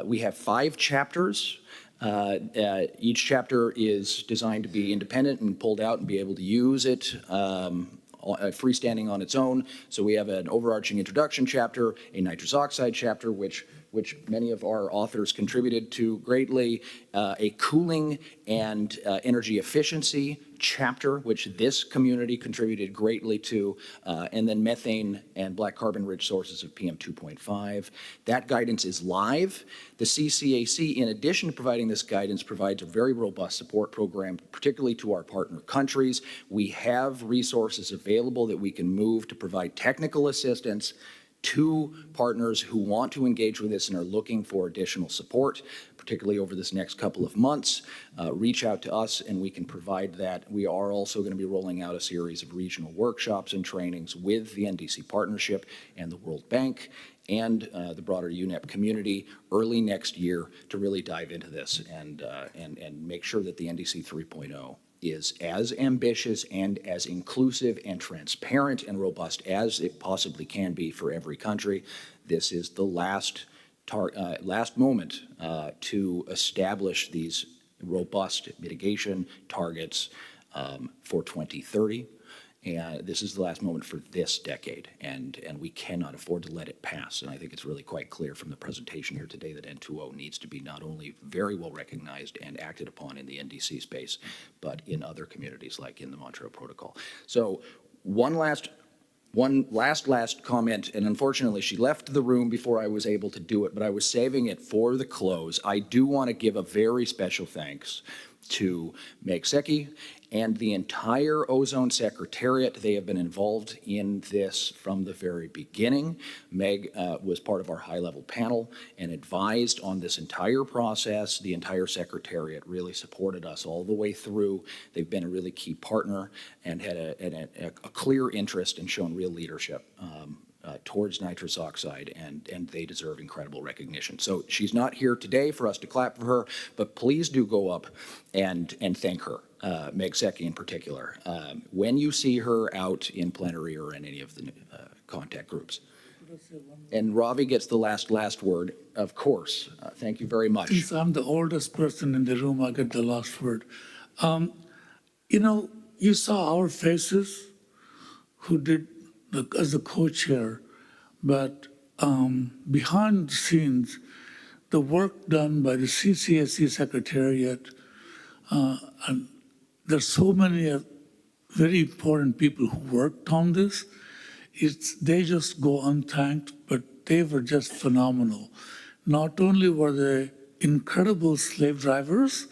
We have 5 chapters. Each chapter is designed to be independent and pulled out and be able to use it freestanding on its own. So we have an overarching introduction chapter, a nitrous oxide chapter, which many of our authors contributed to greatly, a cooling and energy efficiency chapter, which this community contributed greatly to, and then methane and black carbon-rich sources of PM 2.5. That guidance is live. The CCAC, in addition to providing this guidance, provides a very robust support program, particularly to our partner countries. We have resources available that we can move to provide technical assistance to partners who want to engage with this and are looking for additional support, particularly over this next couple of months. Reach out to us and we can provide that. We are also going to be rolling out a series of regional workshops and trainings with the NDC Partnership and the World Bank and the broader UNEP community early next year to really dive into this and make sure that the NDC 3.0 is as ambitious and as inclusive and transparent and robust as it possibly can be for every country. This is the last moment to establish these robust mitigation targets for 2030. And this is the last moment for this decade, and we cannot afford to let it pass. And I think it's really quite clear from the presentation here today that N2O needs to be not only very well recognized and acted upon in the NDC space, but in other communities like in the Montreal Protocol. So one last comment, and unfortunately she left the room before I was able to do it, but I was saving it for the close. I do want to give a very special thanks to Meg Secchi and the entire Ozone Secretariat. They have been involved in this from the very beginning. Meg was part of our high-level panel and advised on this entire process. The entire Secretariat really supported us all the way through. They've been a really key partner and had a clear interest and shown real leadership towards nitrous oxide, and they deserve incredible recognition. So she's not here today for us to clap for her, but please do go up and thank her, Meg Secchi in particular, when you see her out in plenary or in any of the contact groups. And Ravi gets the last word, of course. Thank you very much. Since I'm the oldest person in the room, I get the last word. You know, you saw our faces who did as the co-chair, but behind the scenes, the work done by the CCSC Secretariat, and there's so many very important people who worked on this. They just go unthanked, but they were just phenomenal. Not only were they incredible slave drivers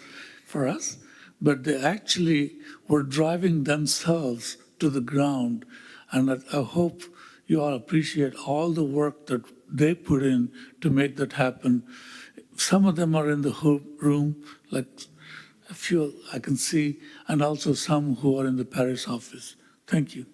for us, but they actually were driving themselves to the ground. And I hope you all appreciate all the work that they put in to make that happen. Some of them are in the room, like a few I can see, and also some who are in the Paris office. Thank you.